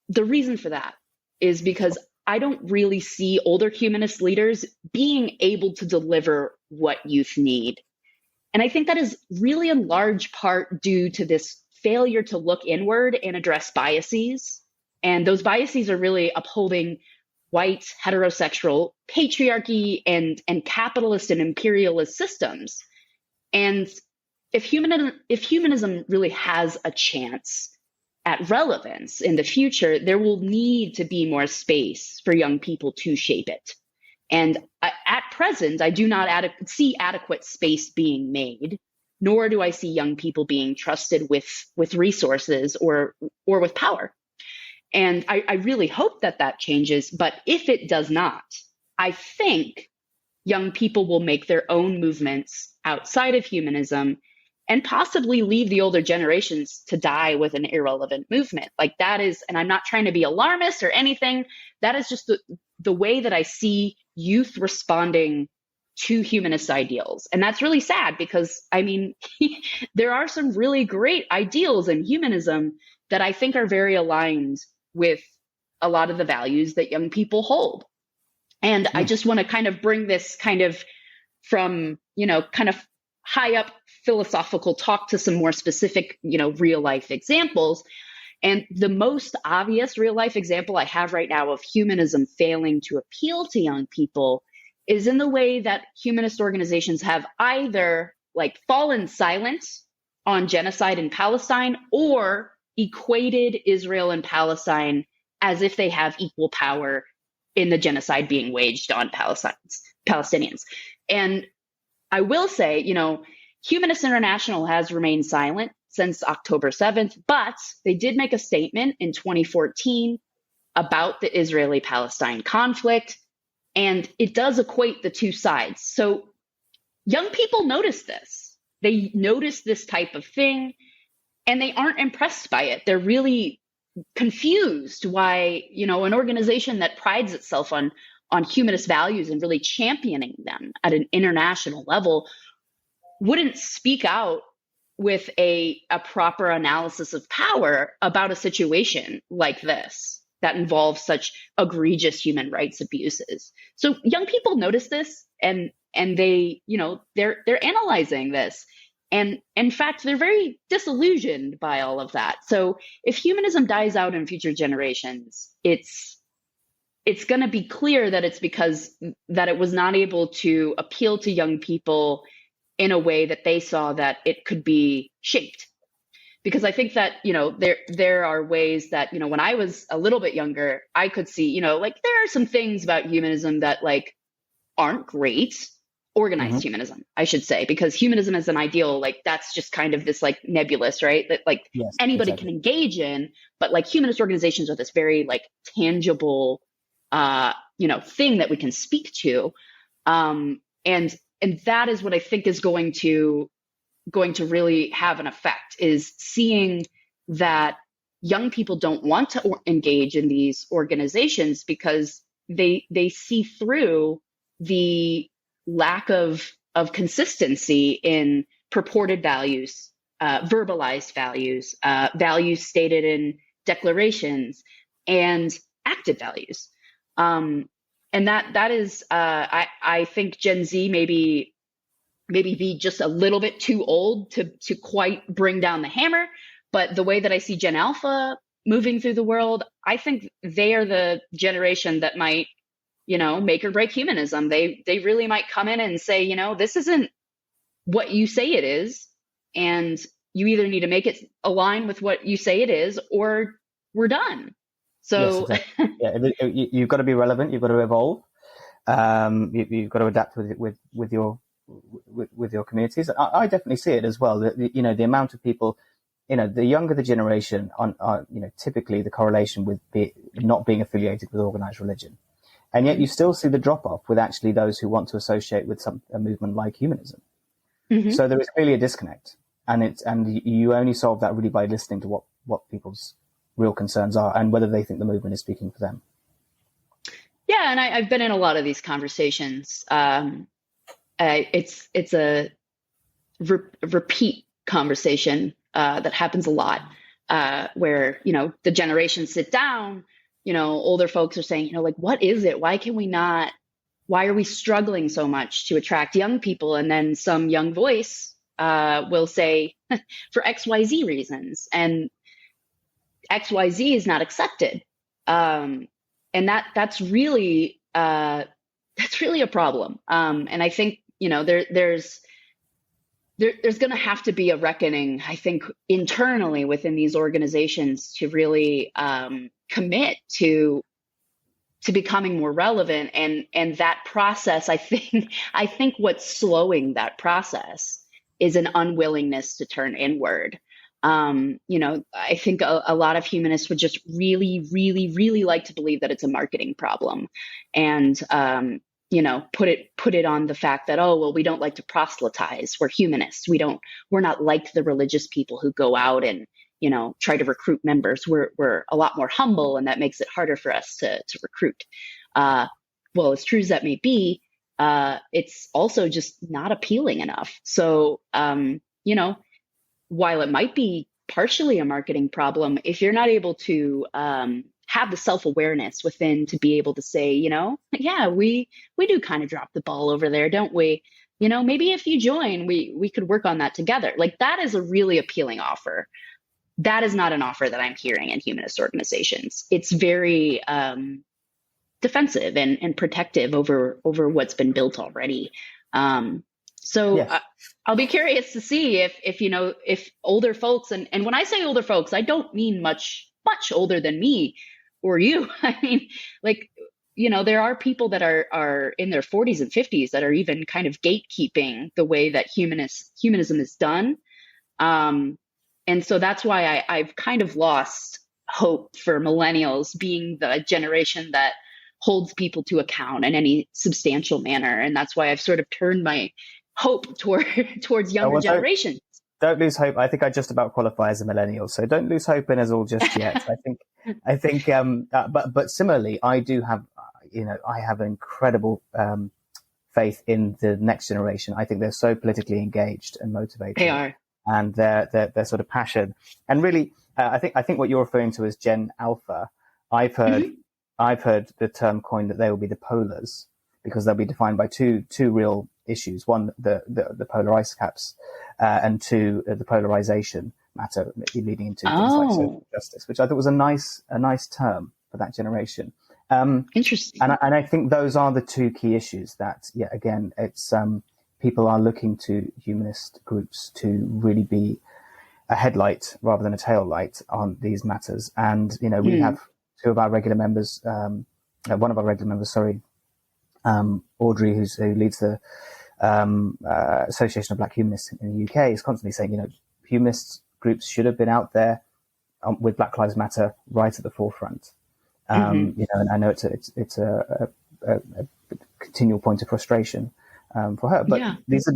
the reason for that is because I don't really see older humanist leaders being able to deliver what youth need. And I think that is really in large part due to this failure to look inward and address biases. And those biases are really upholding white, heterosexual, patriarchy, and capitalist and imperialist systems. And if humanism really has a chance at relevance in the future, there will need to be more space for young people to shape it. And at present, I do not see adequate space being made, nor do I see young people being trusted with resources or with power. And I really hope that changes. But if it does not, I think young people will make their own movements outside of humanism and possibly leave the older generations to die with an irrelevant movement. Like that is, and I'm not trying to be alarmist or anything, that is just the way that I see youth responding to humanist ideals. And that's really sad because, I mean, there are some really great ideals in humanism that I think are very aligned with a lot of the values that young people hold. And I just want to kind of bring this kind of from, kind of high up philosophical talk to some more specific, real life examples. And the most obvious real life example I have right now of humanism failing to appeal to young people is in the way that humanist organizations have either like fallen silent on genocide in Palestine or equated Israel and Palestine as if they have equal power in the genocide being waged on Palestinians. And I will say, Humanist International has remained silent since October 7th, but they did make a statement in 2014 about the Israeli-Palestine conflict, and it does equate the two sides. So young people notice this. They notice this type of thing, and they aren't impressed by it. They're really confused why, an organization that prides itself on humanist values and really championing them at an international level wouldn't speak out with a proper analysis of power about a situation like this that involves such egregious human rights abuses. So young people notice this and they, they're analyzing this. And in fact, they're very disillusioned by all of that. So if humanism dies out in future generations, it's going to be clear that it's because that it was not able to appeal to young people in a way that they saw that it could be shaped. Because I think that, there are ways that, when I was a little bit younger, I could see, there are some things about humanism that aren't great. Organized humanism, I should say, because humanism as an ideal, that's just kind of this nebulous, right? That yes, anybody exactly. can engage in, but humanist organizations are this very tangible, thing that we can speak to. And that is what I think is going to really have an effect, is seeing that young people don't want to engage in these organizations because they see through the lack of consistency in purported values, verbalized values, values stated in declarations, and active values. And that is, I think Gen Z maybe be just a little bit too old to quite bring down the hammer. But the way that I see Gen Alpha moving through the world, I think they are the generation that might, make or break humanism. They really might come in and say, this isn't what you say it is, and you either need to make it align with what you say it is, or we're done. So yes, exactly. You've got to be relevant. You've got to evolve. You've got to adapt with your communities. I definitely see it as well. The amount of people, the younger the generation, typically the correlation with not being affiliated with organized religion. And yet you still see the drop-off with actually those who want to associate with a movement like humanism. Mm-hmm. So there is clearly a disconnect, and you only solve that really by listening to what people's real concerns are and whether they think the movement is speaking for them. Yeah, and I've been in a lot of these conversations. It's a repeat conversation that happens a lot, where the generations sit down. Older folks are saying, what is it? Why can we not? Why are we struggling so much to attract young people? And then some young voice will say, for XYZ reasons, and XYZ is not accepted. And that's really a problem. And I think, there's going to have to be a reckoning, I think, internally within these organizations to really commit to becoming more relevant. And that process, I think what's slowing that process is an unwillingness to turn inward. I think a lot of humanists would just really, really, really like to believe that it's a marketing problem, and put it on the fact that, oh, well, we don't like to proselytize. We're humanists. We're not like the religious people who go out and try to recruit members. We're a lot more humble, and that makes it harder for us to recruit. Well, as true as that may be, it's also just not appealing enough. So, while it might be partially a marketing problem, if you're not able to have the self-awareness within to be able to say, yeah, we do kind of drop the ball over there, don't we? Maybe if you join, we could work on that together. Like, that is a really appealing offer. That is not an offer that I'm hearing in humanist organizations. It's very defensive and protective over what's been built already. So Yes. I'll be curious to see if older folks, and when I say older folks, I don't mean much older than me or you. I mean, like, there are people that are in their 40s and 50s that are even kind of gatekeeping the way that humanism is done. And so that's why I've kind of lost hope for millennials being the generation that holds people to account in any substantial manner. And that's why I've sort of turned my hope towards younger generations. Don't lose hope. I think I just about qualify as a millennial, so don't lose hope in us all just yet. I think, but similarly, I do have, I have incredible faith in the next generation. I think they're so politically engaged and motivated. They are, and their sort of passion. And really, I think what you're referring to as Gen Alpha. I've heard the term coined that they will be the polars, because they'll be defined by two real issues. One, the polar ice caps, and two, the polarization matter leading into things like social justice, which I thought was a nice term for that generation. Interesting. And I think those are the two key issues that, again, it's people are looking to humanist groups to really be a headlight rather than a tail light on these matters. And, we have two of our regular members, one of our regular members, Audrey, who leads the Association of Black Humanists in the UK, is constantly saying, humanist groups should have been out there with Black Lives Matter right at the forefront. And I know it's a continual point of frustration for her, but these are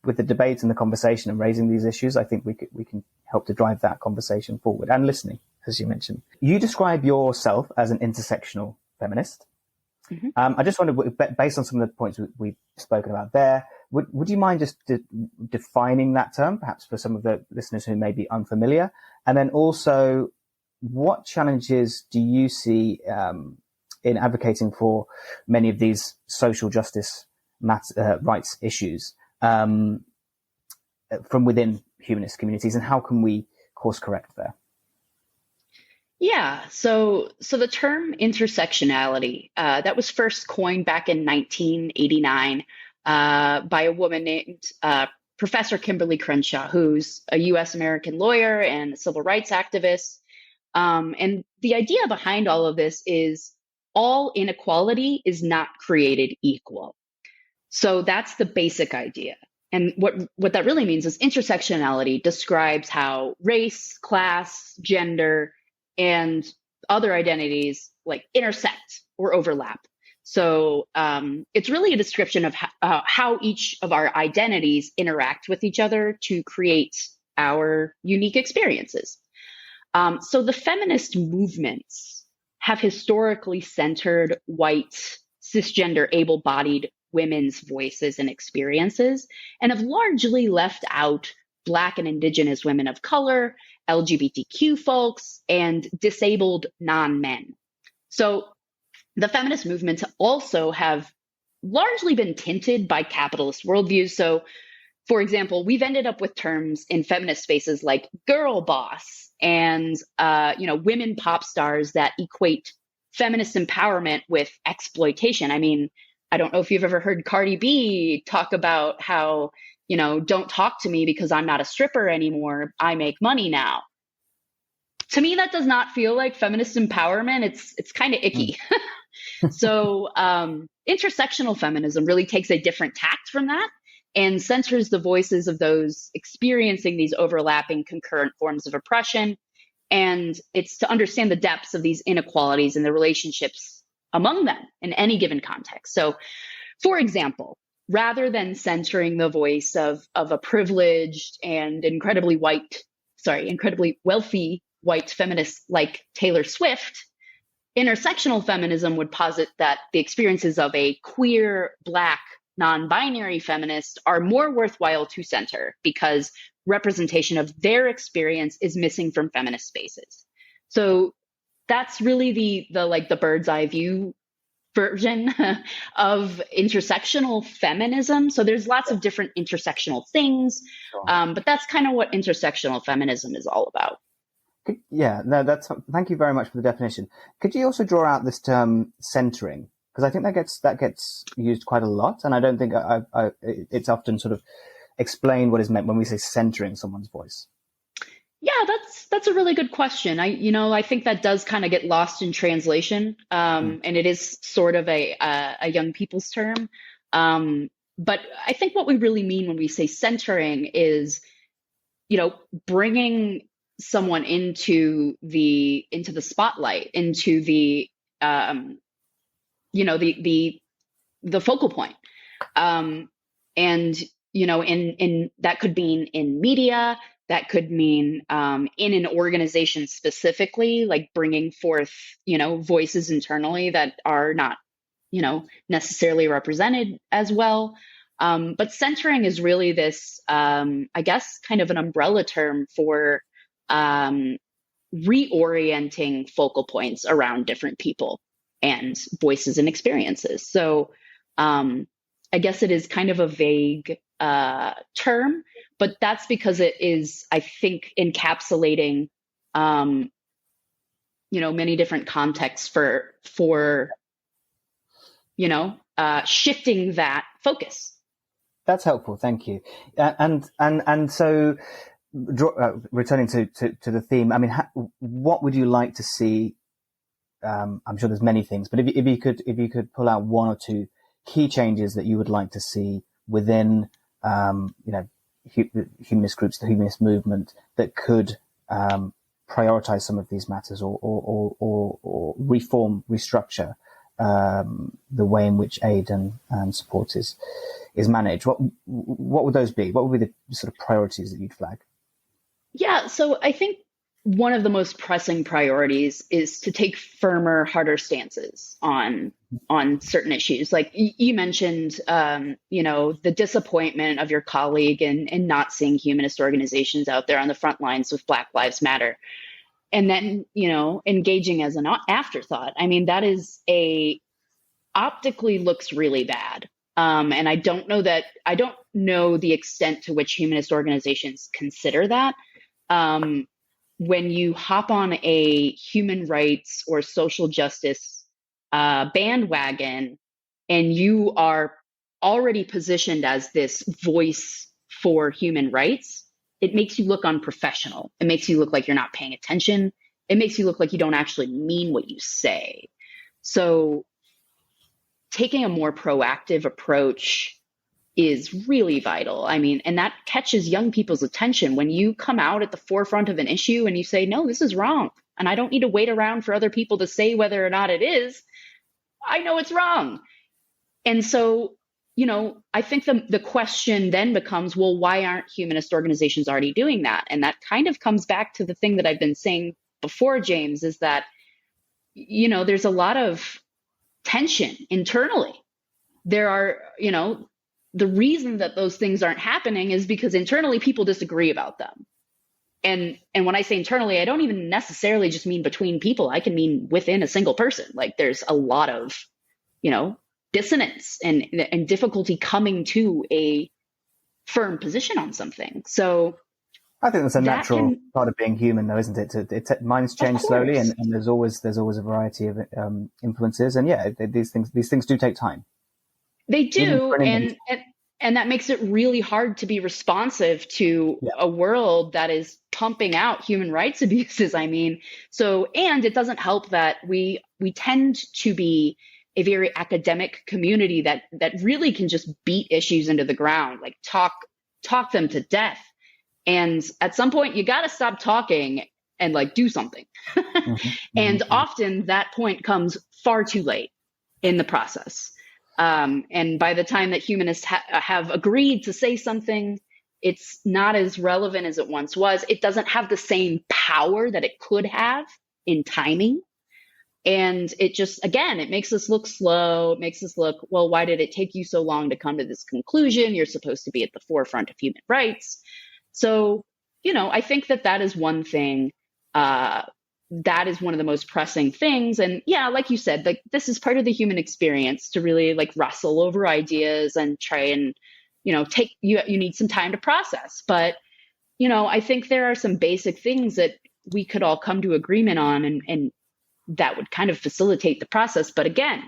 with the debate and the conversation and raising these issues, I think we can help to drive that conversation forward, and listening, as you mentioned. You describe yourself as an intersectional feminist. I just wondered, based on some of the points we've spoken about there, would you mind just defining that term, perhaps for some of the listeners who may be unfamiliar? And then also, what challenges do you see in advocating for many of these social justice rights issues from within humanist communities, and how can we course correct there? Yeah, so the term intersectionality, that was first coined back in 1989 by a woman named Professor Kimberly Crenshaw, who's a U.S. American lawyer and a civil rights activist. And the idea behind all of this is all inequality is not created equal. So that's the basic idea. And what that really means is intersectionality describes how race, class, gender, and other identities like intersect or overlap. So it's really a description of how each of our identities interact with each other to create our unique experiences. So the feminist movements have historically centered white, cisgender, able-bodied women's voices and experiences, and have largely left out Black and Indigenous women of color, LGBTQ folks, and disabled non-men. So the feminist movements also have largely been tinted by capitalist worldviews. So, for example, we've ended up with terms in feminist spaces like girl boss and women pop stars that equate feminist empowerment with exploitation. I mean, I don't know if you've ever heard Cardi B talk about how, don't talk to me because I'm not a stripper anymore. I make money now. To me, that does not feel like feminist empowerment. It's kind of icky. So intersectional feminism really takes a different tact from that and centers the voices of those experiencing these overlapping concurrent forms of oppression. And it's to understand the depths of these inequalities and the relationships among them in any given context. So, for example, rather than centering the voice of a privileged and incredibly wealthy white feminist like Taylor Swift, intersectional feminism would posit that the experiences of a queer, Black, non-binary feminist are more worthwhile to center because representation of their experience is missing from feminist spaces. So that's really the bird's eye view version of intersectional feminism. So there's lots of different intersectional things, but that's kind of what intersectional feminism is all about. Yeah, no, thank you very much for the definition. Could you also draw out this term centering? Because I think that gets used quite a lot, and I don't think it's often sort of explained what is meant when we say centering someone's voice. Yeah, that's a really good question. I think that does kind of get lost in translation, and it is sort of a young people's term. But I think what we really mean when we say centering is, bringing someone into the spotlight, into the the focal point, and in that could mean in media. That could mean in an organization specifically, like bringing forth, voices internally that are not, necessarily represented as well. But centering is really this, I guess, kind of an umbrella term for reorienting focal points around different people and voices and experiences. So I guess it is kind of a vague term, but that's because it is, I think, encapsulating, many different contexts for shifting that focus. That's helpful. Thank you. And so, returning to the theme, I mean, what would you like to see? I'm sure there's many things, but if you could pull out one or two key changes that you would like to see within, humanist groups, the humanist movement, that could prioritize some of these matters or reform, restructure the way in which aid and support is managed. What would those be? What would be the sort of priorities that you'd flag? Yeah, so I think one of the most pressing priorities is to take firmer, harder stances on certain issues. Like you mentioned, the disappointment of your colleague in not seeing humanist organizations out there on the front lines with Black Lives Matter. And then, engaging as an afterthought. I mean, that is optically looks really bad. And I don't know the extent to which humanist organizations consider that. When you hop on a human rights or social justice bandwagon and you are already positioned as this voice for human rights, it makes you look unprofessional. It makes you look like you're not paying attention. It makes you look like you don't actually mean what you say. So taking a more proactive approach is really vital. I mean, and that catches young people's attention when you come out at the forefront of an issue and you say, no, this is wrong. And I don't need to wait around for other people to say whether or not it is. I know it's wrong. And so, I think the question then becomes, well, why aren't humanist organizations already doing that? And that kind of comes back to the thing that I've been saying before, James, is that, there's a lot of tension internally. There are, the reason that those things aren't happening is because internally people disagree about them. And when I say internally, I don't even necessarily just mean between people. I can mean within a single person. Like there's a lot of, dissonance and difficulty coming to a firm position on something. So I think that's a natural part of being human, though, isn't it? Minds change slowly, and there's always a variety of influences. And yeah, these things do take time. They do, and that makes it really hard to be responsive to a world that is pumping out human rights abuses. I mean, and it doesn't help that we tend to be a very academic community that really can just beat issues into the ground, like talk them to death. And at some point, you got to stop talking and do something. And often that point comes far too late in the process. And by the time that humanists have agreed to say something, it's not as relevant as it once was. It doesn't have the same power that it could have in timing. And it just, again, it makes us look slow. It makes us look, well, why did it take you so long to come to this conclusion? You're supposed to be at the forefront of human rights. So, I think that is one thing. That is one of the most pressing things. And yeah, like you said, like this is part of the human experience to really like wrestle over ideas and try and, take, you need some time to process. But, I think there are some basic things that we could all come to agreement on and that would kind of facilitate the process. But again,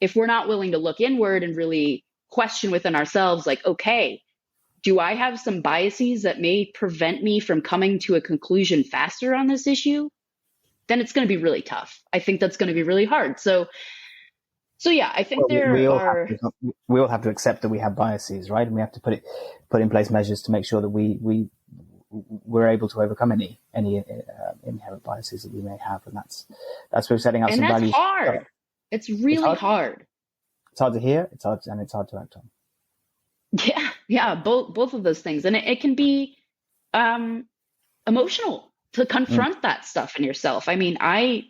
if we're not willing to look inward and really question within ourselves, like, okay, do I have some biases that may prevent me from coming to a conclusion faster on this issue? Then it's going to be really tough. I think that's going to be really hard. So yeah, I think we all have to accept that we have biases, right? And we have to put in place measures to make sure that we're able to overcome any inherent biases that we may have, and that's where we're setting out some values. And that's hard. It's really hard. It's hard to hear. It's hard to act on. Yeah, both of those things, and it can be emotional to confront that stuff in yourself. I mean, I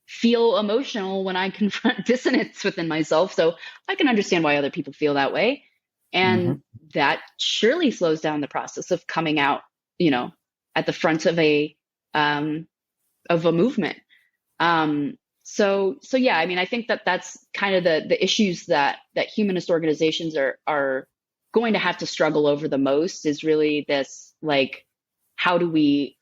feel emotional when I confront dissonance within myself, so I can understand why other people feel that way, and that surely slows down the process of coming out, at the front of a movement. So yeah, I mean, I think that's kind of the issues that humanist organizations are going to have to struggle over the most, is really this, like, how do we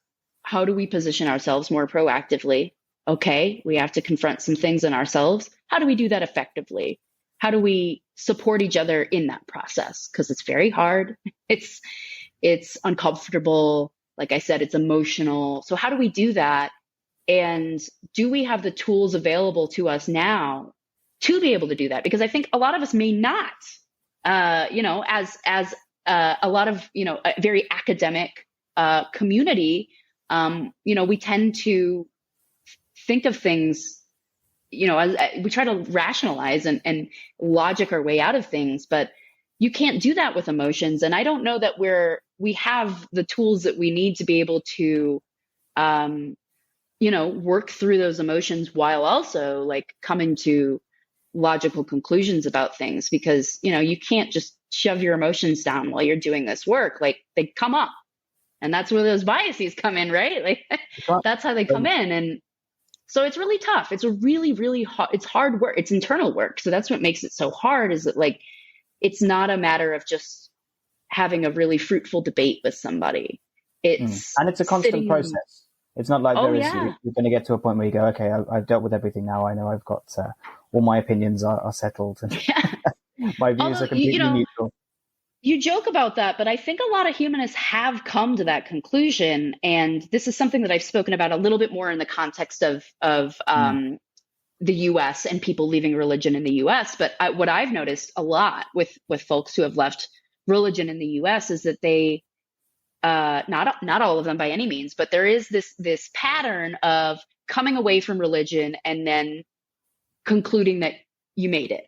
position ourselves more proactively? Okay, we have to confront some things in ourselves. How do we do that effectively? How do we support each other in that process? Because it's very hard. It's uncomfortable. Like I said, it's emotional. So how do we do that? And do we have the tools available to us now to be able to do that? Because I think a lot of us may not, as a lot of, a very academic community, we tend to think of things, as we try to rationalize and logic our way out of things, but you can't do that with emotions. And I don't know that we have the tools that we need to be able to, work through those emotions while also like coming to logical conclusions about things, because, you can't just shove your emotions down while you're doing this work. Like, they come up, and that's where those biases come in, right? Like that's how they come in. And so it's really tough. It's a really, really hard, it's hard work. It's internal work. So that's what makes it so hard, is that like, it's not a matter of just having a really fruitful debate with somebody. And it's a constant process. It's not like you're going to get to a point where you go, okay, I've dealt with everything now. I know I've got all my opinions are settled, and my views are completely neutral. You joke about that, but I think a lot of humanists have come to that conclusion. And this is something that I've spoken about a little bit more in the context of the US and people leaving religion in the US. But what I've noticed a lot with folks who have left religion in the US is that they, not all of them by any means, but there is this pattern of coming away from religion and then concluding that you made it.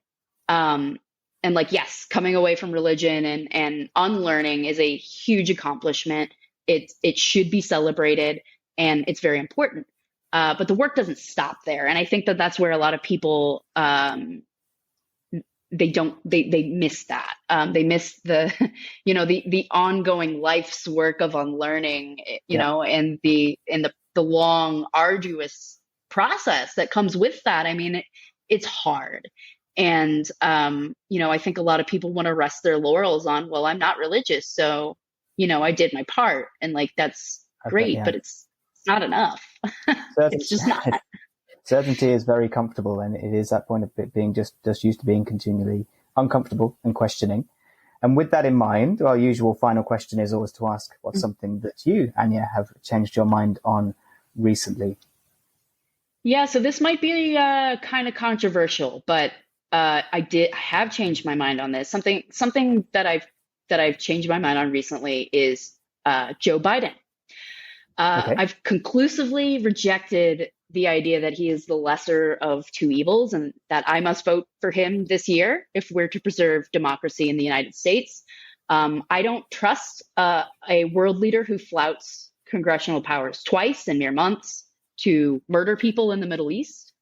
And like, yes, coming away from religion and unlearning is a huge accomplishment. It should be celebrated, and it's very important. But the work doesn't stop there. And I think that that's where a lot of people, they miss that. They miss the ongoing life's work of unlearning, and the long, arduous process that comes with that. I mean, it's hard. And, I think a lot of people want to rest their laurels on, well, I'm not religious, so, I did my part. And like, that's great, but it's not enough. It's just not. Certainty is very comfortable, and it is that point of it being just used to being continually uncomfortable and questioning. And with that in mind, our usual final question is always to ask, what's something that you, Anya, have changed your mind on recently? Yeah, so this might be kind of controversial, but I have changed my mind on this. Something that I've changed my mind on recently is Joe Biden. Okay. I've conclusively rejected the idea that he is the lesser of two evils, and that I must vote for him this year if we're to preserve democracy in the United States. I don't trust a world leader who flouts congressional powers twice in mere months to murder people in the Middle East.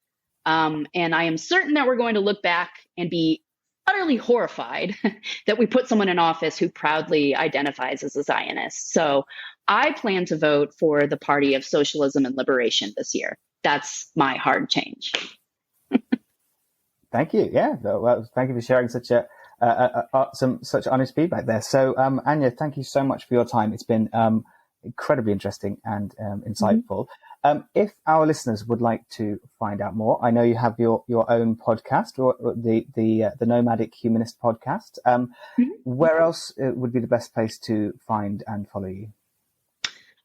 And I am certain that we're going to look back and be utterly horrified that we put someone in office who proudly identifies as a Zionist. So I plan to vote for the Party of Socialism and Liberation this year. That's my hard change. Thank you. Yeah. Well, thank you for sharing such such honest feedback there. So, Anya, thank you so much for your time. It's been incredibly interesting and insightful. If our listeners would like to find out more, I know you have your own podcast, or the Nomadic Humanist podcast. Where else would be the best place to find and follow you?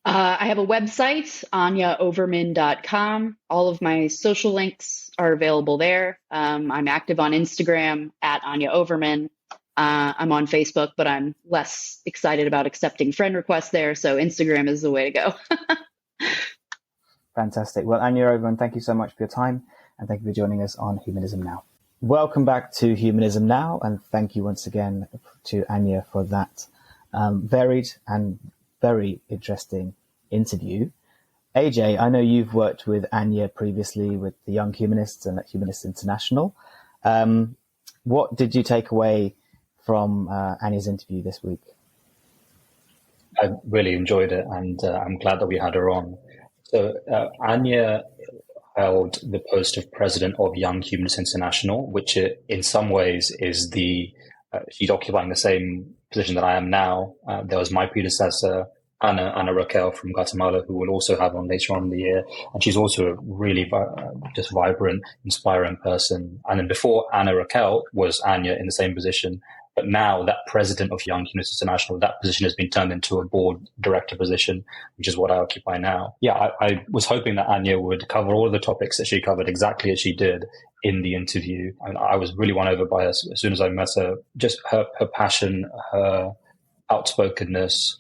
I have a website, anyaoverman.com. All of my social links are available there. I'm active on Instagram at Anya Overman. I'm on Facebook, but I'm less excited about accepting friend requests there. So Instagram is the way to go. Fantastic. Well, Anya Overman, thank you so much for your time, and thank you for joining us on Humanism Now. Welcome back to Humanism Now, and thank you once again to Anya for that varied and very interesting interview. AJ, I know you've worked with Anya previously with the Young Humanists and at Humanist International. What did you take away from Anya's interview this week? I really enjoyed it, and I'm glad that we had her on. So Anya held the post of president of Young Humanist International, which in some ways is she's occupying the same position that I am now. There was my predecessor, Ana Raquel from Guatemala, who we'll also have on later on in the year. And she's also a really just vibrant, inspiring person. And then before Ana Raquel was Anya in the same position. But now that president of Young Humanist International, that position has been turned into a board director position, which is what I occupy now. Yeah, I was hoping that Anya would cover all of the topics that she covered exactly as she did in the interview. And I was really won over by her as soon as I met her. Just her passion, her outspokenness,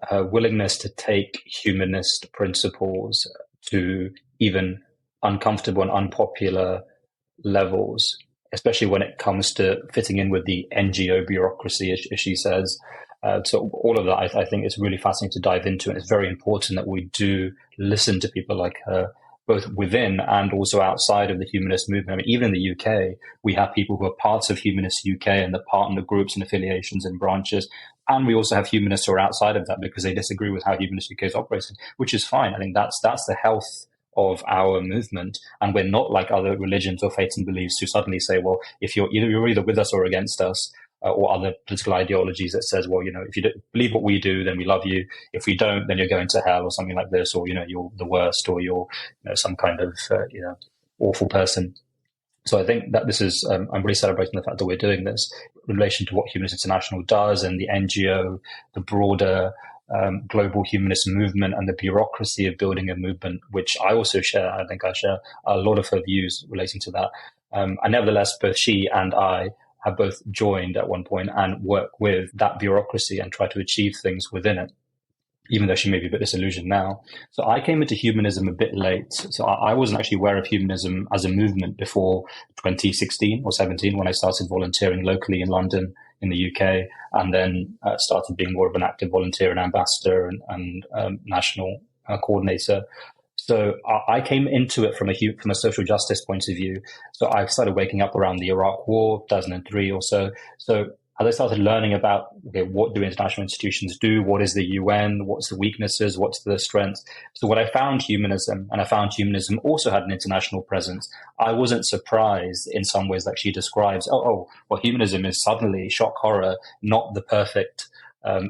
her willingness to take humanist principles to even uncomfortable and unpopular levels, especially when it comes to fitting in with the NGO bureaucracy, as she says. So all of that, I think it's really fascinating to dive into. And it's very important that we do listen to people like her, both within and also outside of the humanist movement. I mean, even in the UK, we have people who are parts of Humanist UK and the partner groups and affiliations and branches. And we also have humanists who are outside of that because they disagree with how Humanist UK is operating, which is fine. I think that's the health of our movement. And we're not like other religions or faiths and beliefs who suddenly say, well, if you're either with us or against us, or other political ideologies that says, well, if you don't believe what we do, then we love you. If we don't, then you're going to hell or something like this, or, you're the worst, or you're some kind of, awful person. So I think that this is, I'm really celebrating the fact that we're doing this in relation to what Humanist International does and the NGO, the broader global humanist movement and the bureaucracy of building a movement, which I also share. I think I share a lot of her views relating to that. And nevertheless, both she and I have both joined at one point and work with that bureaucracy and try to achieve things within it, even though she may be a bit disillusioned now. So I came into humanism a bit late. So I wasn't actually aware of humanism as a movement before 2016 or 17, when I started volunteering locally in London in the UK, and then started being more of an active volunteer and ambassador and national coordinator. So I came into it from a social justice point of view. So I started waking up around the Iraq War, 2003 or so. So as I started learning about, what do international institutions do? What is the UN? What's the weaknesses? What's the strengths? So when I found humanism, and I found humanism also had an international presence, I wasn't surprised in some ways that she describes, well, humanism is suddenly, shock horror, not the perfect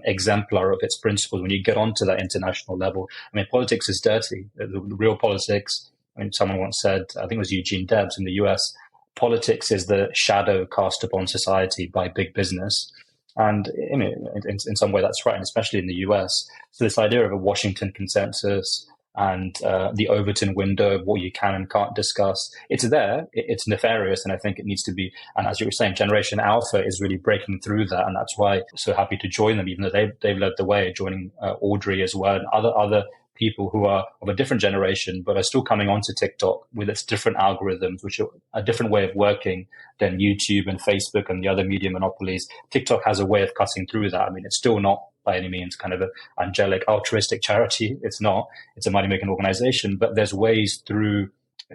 exemplar of its principles when you get onto that international level. I mean, politics is dirty. The real politics, someone once said, I think it was Eugene Debs in the US, politics is the shadow cast upon society by big business. And in some way that's right, and especially in the US. So this idea of a Washington consensus and the Overton window of what you can and can't discuss, it's there, it's nefarious, and I think it needs to be. And as you were saying, Generation Alpha is really breaking through that, and that's why I'm so happy to join them, even though they've led the way, joining Audrey as well, and other people who are of a different generation, but are still coming onto TikTok with its different algorithms, which are a different way of working than YouTube and Facebook and the other media monopolies. TikTok has a way of cutting through that. I mean, it's still not by any means kind of an angelic altruistic charity. It's not. It's a money-making organization, but there's ways through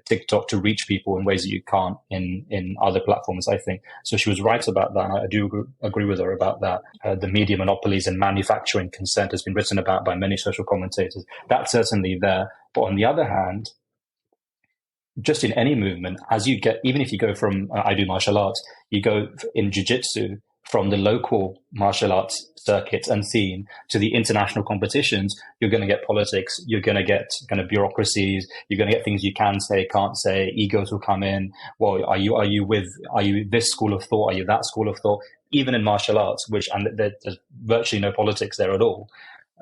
TikTok to reach people in ways that you can't in other platforms, I think. So she was right about that. And I do agree with her about that. The media monopolies and manufacturing consent has been written about by many social commentators. That's certainly there. But on the other hand, just in any movement, as you get, even if you go from, I do martial arts, you go in jiu-jitsu from the local martial arts circuits and scene to the international competitions, you're going to get politics, you're going to get kind of bureaucracies, you're going to get things you can say, can't say, egos will come in. Well, are you this school of thought? Are you that school of thought? Even in martial arts, and there's virtually no politics there at all.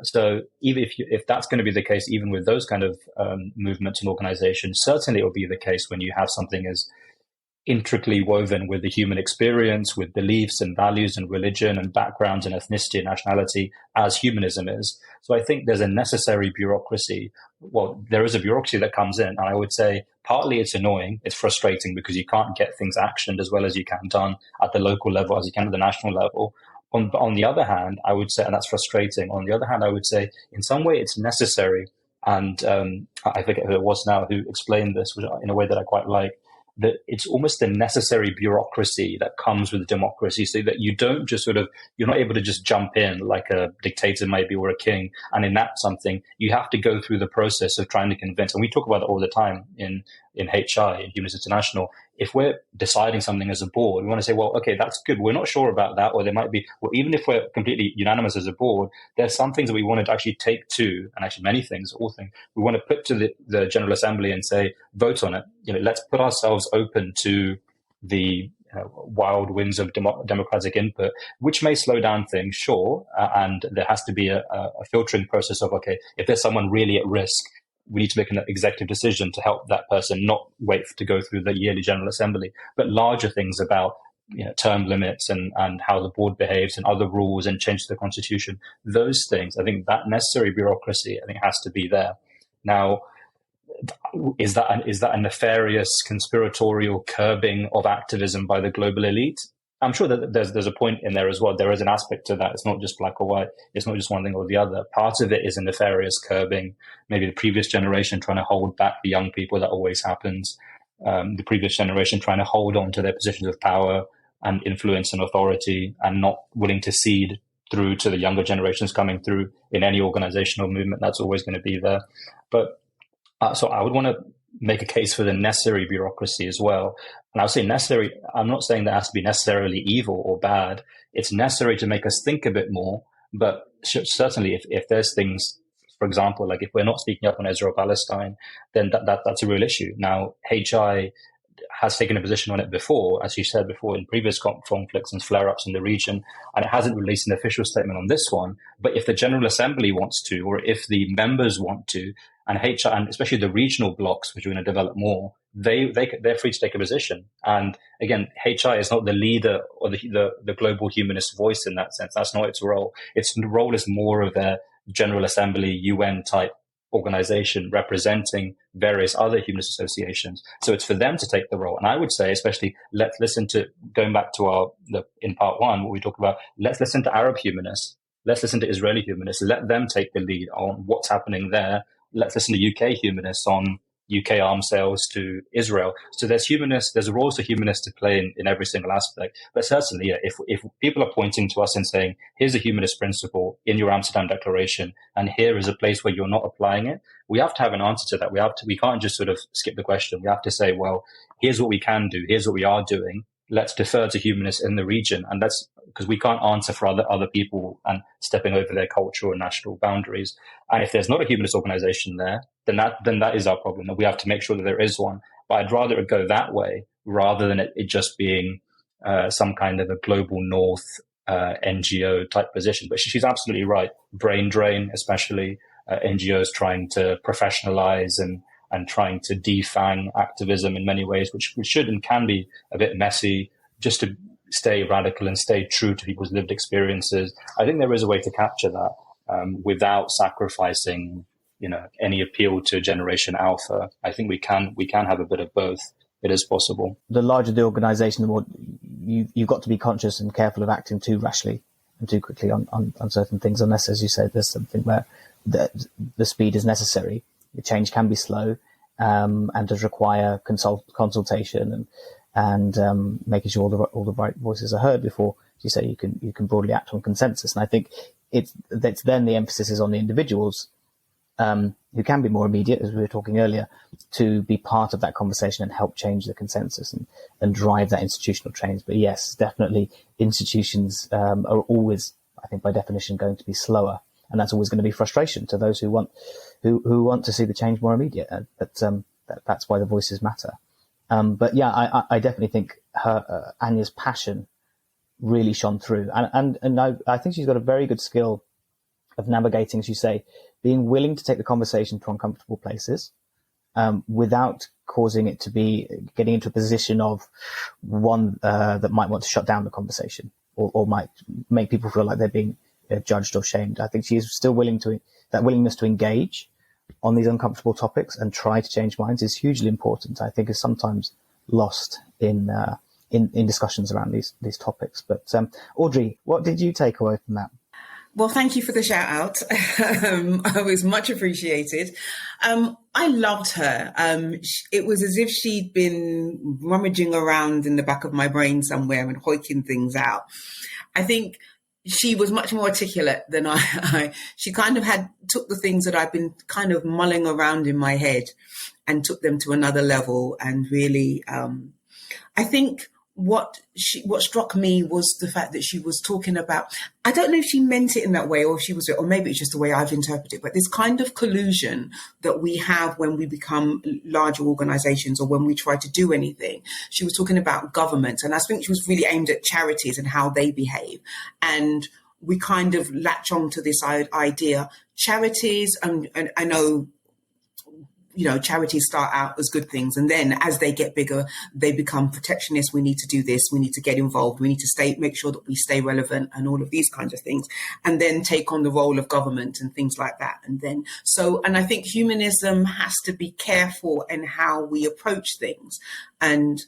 So even if that's going to be the case, even with those kind of movements and organizations, certainly it will be the case when you have something as intricately woven with the human experience, with beliefs and values and religion and backgrounds and ethnicity and nationality as humanism is. So I think there's a necessary bureaucracy. Well, there is a bureaucracy that comes in, and I would say partly it's annoying, it's frustrating because you can't get things actioned as well as you can done at the local level as you can at the national level. On the other hand, I would say, and that's frustrating, on the other hand, I would say in some way it's necessary. And I forget who it was now who explained this in a way that I quite like, that it's almost a necessary bureaucracy that comes with democracy, so that you don't just you're not able to just jump in like a dictator maybe or a king and enact something. You have to go through the process of trying to convince. And we talk about it all the time in HI, in Humanist International. If we're deciding something as a board, we want to say, well, okay, that's good. We're not sure about that. Or there might be, well, even if we're completely unanimous as a board, there's some things that we wanted to actually take to, and actually many things, all things, we want to put to the General Assembly and say, vote on it. Let's put ourselves open to the wild winds of democratic input, which may slow down things, sure. And there has to be a filtering process of, okay, if there's someone really at risk, we need to make an executive decision to help that person, not wait to go through the yearly General Assembly. But larger things about term limits and how the board behaves and other rules and change to the constitution, those things, I think that necessary bureaucracy, I think has to be there. Now, is that a nefarious conspiratorial curbing of activism by the global elite? I'm sure that there's a point in there as well. There is an aspect to that. It's not just black or white. It's not just one thing or the other. Part of it is a nefarious curbing. Maybe the previous generation trying to hold back the young people. That always happens. The previous generation trying to hold on to their positions of power and influence and authority, and not willing to cede through to the younger generations coming through in any organizational movement. That's always going to be there. But so I would want to make a case for the necessary bureaucracy as well. And I would say necessary, I'm not saying that has to be necessarily evil or bad. It's necessary to make us think a bit more. But certainly if there's things, for example, like if we're not speaking up on Israel-Palestine, then that's a real issue. Now, HI has taken a position on it before, as you said before, in previous conflicts and flare-ups in the region, and it hasn't released an official statement on this one. But if the General Assembly wants to, or if the members want to, and HI, and especially the regional blocks, which are going to develop more, they're free to take a position. And again, HI is not the leader or the global humanist voice in that sense. That's not its role. Its role is more of a General Assembly, UN type organization representing various other humanist associations. So it's for them to take the role. And I would say, especially, let's listen to, going back to in part one, what we talked about, let's listen to Arab humanists. Let's listen to Israeli humanists. Let them take the lead on what's happening there. Let's listen to UK humanists on UK arms sales to Israel. So there's roles for humanists to play in every single aspect. But certainly, yeah, if people are pointing to us and saying, here's a humanist principle in your Amsterdam Declaration, and here is a place where you're not applying it, we have to have an answer to that. We can't just sort of skip the question. We have to say, well, here's what we can do. Here's what we are doing. Let's defer to humanists in the region. And because we can't answer for other people and stepping over their cultural and national boundaries. And if there's not a humanist organization there, then that is our problem. And we have to make sure that there is one. But I'd rather it go that way rather than it just being some kind of a global north NGO type position. But she's absolutely right. Brain drain, especially NGOs trying to professionalize and trying to defang activism in many ways, which should and can be a bit messy, just to stay radical and stay true to people's lived experiences. I think there is a way to capture that without sacrificing, any appeal to Generation Alpha. I think we can have a bit of both. It is possible. The larger the organization, the more you've got to be conscious and careful of acting too rashly and too quickly on certain things, unless, as you said, there's something where the speed is necessary. The change can be slow, and does require consultation and making sure all the right voices are heard before, as you say, you can broadly act on consensus. And I think that's then the emphasis is on the individuals who can be more immediate, as we were talking earlier, to be part of that conversation and help change the consensus and drive that institutional change. But yes, definitely institutions are always, I think by definition, going to be slower. And that's always going to be frustration to those who want to see the change more immediate. But that's why the voices matter. But yeah, I definitely think Anya's passion really shone through. And I think she's got a very good skill of navigating, as you say, being willing to take the conversation to uncomfortable places, without causing it to be getting into a position of one that might want to shut down the conversation or might make people feel like they're being judged or shamed. I think she is still that willingness to engage on these uncomfortable topics and try to change minds is hugely important. I think is sometimes lost in discussions around these topics. But Audrey, what did you take away from that? Well, thank you for the shout out. It was much appreciated. I loved her. It was as if she'd been rummaging around in the back of my brain somewhere and hoiking things out. I think she was much more articulate than I. She kind of took the things that I've been kind of mulling around in my head and took them to another level. And really, I think what struck me was the fact that she was talking about, I don't know if she meant it in that way or maybe it's just the way I've interpreted it, but this kind of collusion that we have when we become larger organizations or when we try to do anything. She was talking about government, and I think she was really aimed at charities and how they behave. And we kind of latch on to this idea. Charities, and I know, charities start out as good things, and then as they get bigger, they become protectionist. We need to do this. We need to get involved. We need to make sure that we stay relevant and all of these kinds of things, and then take on the role of government and things like that. And I think humanism has to be careful in how we approach things. And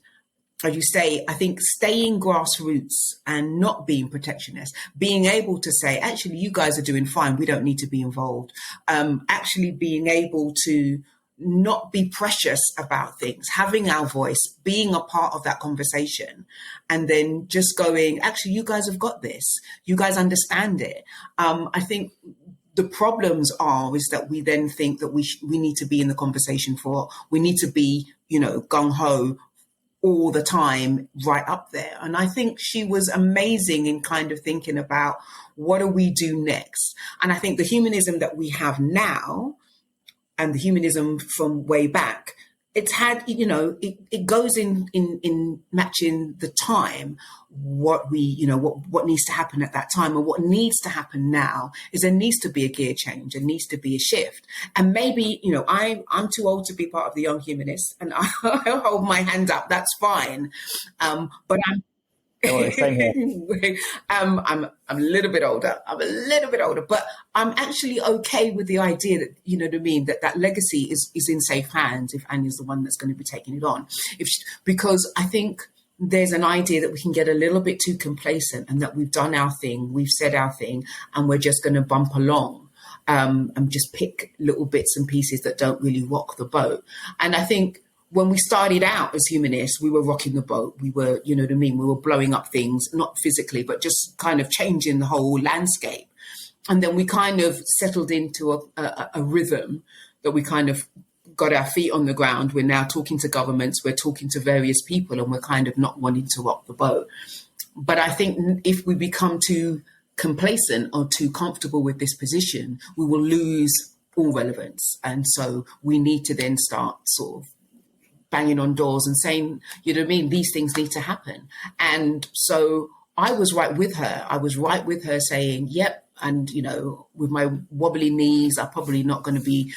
as you say, I think staying grassroots and not being protectionist, being able to say, actually, you guys are doing fine. We don't need to be involved. Actually being able to not be precious about things, having our voice, being a part of that conversation, and then just going, actually, you guys have got this. You guys understand it. I think the problems is that we then think that we need to be in the conversation we need to be, gung-ho all the time, right up there. And I think she was amazing in kind of thinking about what do we do next? And I think the humanism that we have now and the humanism from way back, it's had, it goes in matching the time, what needs to happen at that time. And what needs to happen now is there needs to be a gear change, there needs to be a shift. And maybe, I'm too old to be part of the young humanists, and I'll hold my hand up, that's fine. But Same here. I'm a little bit older. But I'm actually okay with the idea that, that legacy is in safe hands if Anya's the one that's going to be taking it on. Because I think there's an idea that we can get a little bit too complacent and that we've done our thing, we've said our thing, and we're just going to bump along and just pick little bits and pieces that don't really rock the boat. And I think when we started out as humanists, we were rocking the boat. We were, we were blowing up things, not physically, but just kind of changing the whole landscape. And then we kind of settled into a rhythm that we kind of got our feet on the ground. We're now talking to governments, we're talking to various people, and we're kind of not wanting to rock the boat. But I think if we become too complacent or too comfortable with this position, we will lose all relevance. And so we need to then start sort of banging on doors and saying, these things need to happen. And so I was right with her. Saying, yep. And, with my wobbly knees, I'm probably not going to be,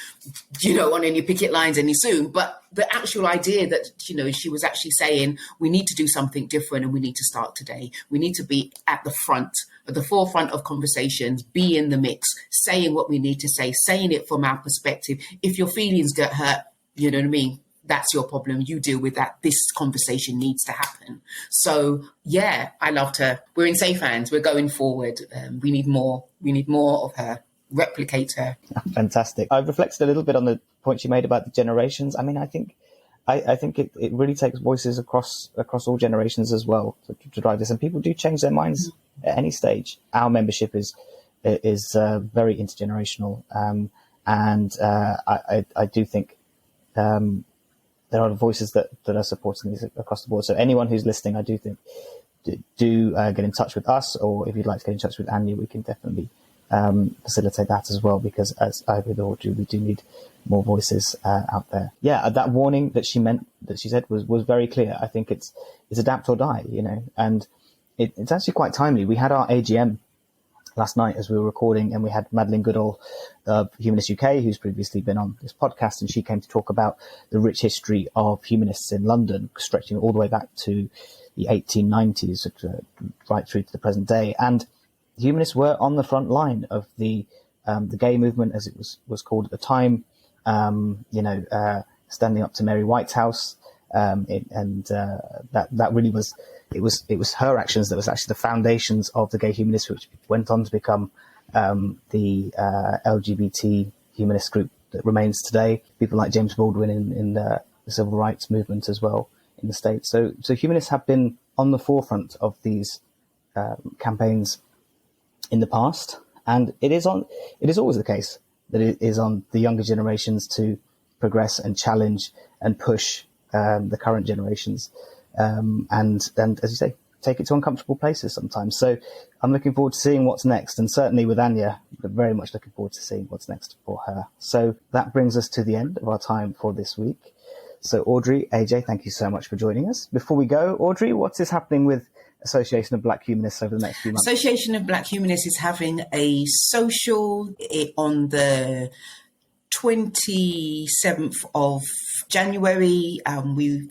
on any picket lines any soon. But the actual idea that, she was actually saying, we need to do something different and we need to start today. We need to be at the forefront of conversations, be in the mix, saying what we need to say, saying it from our perspective. If your feelings get hurt, that's your problem. You deal with that. This conversation needs to happen. So, yeah, I loved her. We're in safe hands. We're going forward. We need more. We need more of her. replicate her. Fantastic. I've reflected a little bit on the point you made about the generations. I mean, I think it really takes voices across all generations as well to drive this, and people do change their minds at any stage. Our membership is very intergenerational, and I do think there are voices that are supporting these across the board. So anyone who's listening, I do think do get in touch with us, or if you'd like to get in touch with Anya, we can definitely facilitate that as well, because as I with Audrey, we do need more voices out there. Yeah, that warning that she said was very clear. I think it's adapt or die, and it's actually quite timely. We had our AGM last night as we were recording, and we had Madeline Goodall of Humanist UK, who's previously been on this podcast, and she came to talk about the rich history of humanists in London, stretching all the way back to the 1890s, right through to the present day. And humanists were on the front line of the gay movement, as it was called at the time, standing up to Mary Whitehouse, and that really was it was her actions that was actually the foundations of the gay humanists, which went on to become the LGBT humanist group that remains today. People like James Baldwin in the civil rights movement as well in the States. So humanists have been on the forefront of these campaigns in the past, and it is always the case that it is on the younger generations to progress and challenge and push the current generations, and as you say, take it to uncomfortable places sometimes. So I'm looking forward to seeing what's next, and certainly with Anya, very much looking forward to seeing what's next for her. So that brings us to the end of our time for this week. So Audrey AJ, thank you so much for joining us. Before we go, Audrey, what is happening with Association of Black Humanists over the next few months? Association of Black Humanists is having a social on the 27th of January. We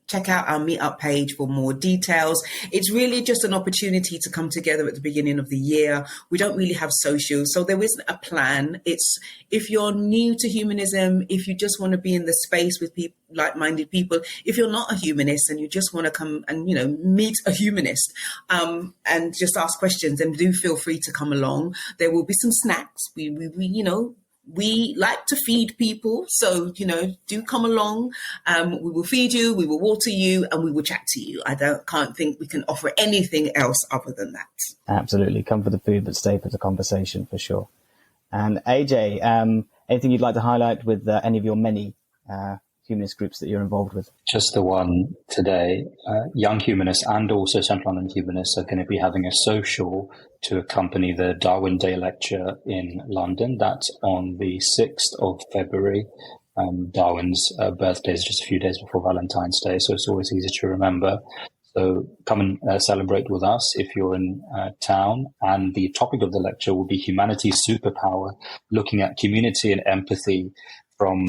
check out our meetup page for more details. It's really just an opportunity to come together at the beginning of the year. We don't really have socials, so there isn't a plan. It's if you're new to humanism, if you just want to be in the space with people, like-minded people, if you're not a humanist and you just want to come and meet a humanist and just ask questions, then do feel free to come along. There will be some snacks. We like to feed people, so, do come along. We will feed you, we will water you, and we will chat to you. Can't think we can offer anything else other than that. Absolutely. Come for the food, but stay for the conversation for sure. And AJ, anything you'd like to highlight with any of your many humanist groups that you're involved with? Just the one today. Young Humanists and also Central London Humanists are going to be having a social to accompany the Darwin Day lecture in London. That's on the 6th of February. Darwin's birthday is just a few days before Valentine's Day, so it's always easy to remember. So come and celebrate with us if you're in town. And the topic of the lecture will be Humanity's Superpower, looking at community and empathy from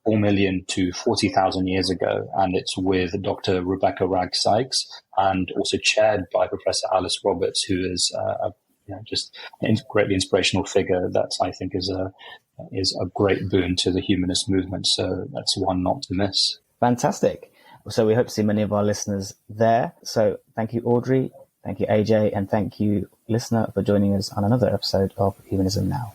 4 million to 40,000 years ago. And it's with Dr. Rebecca Ragg-Sykes and also chaired by Professor Alice Roberts, who is just a greatly inspirational figure that I think is a great boon to the humanist movement. So that's one not to miss. Fantastic. So we hope to see many of our listeners there. So thank you, Audrey. Thank you, AJ. And thank you, listener, for joining us on another episode of Humanism Now.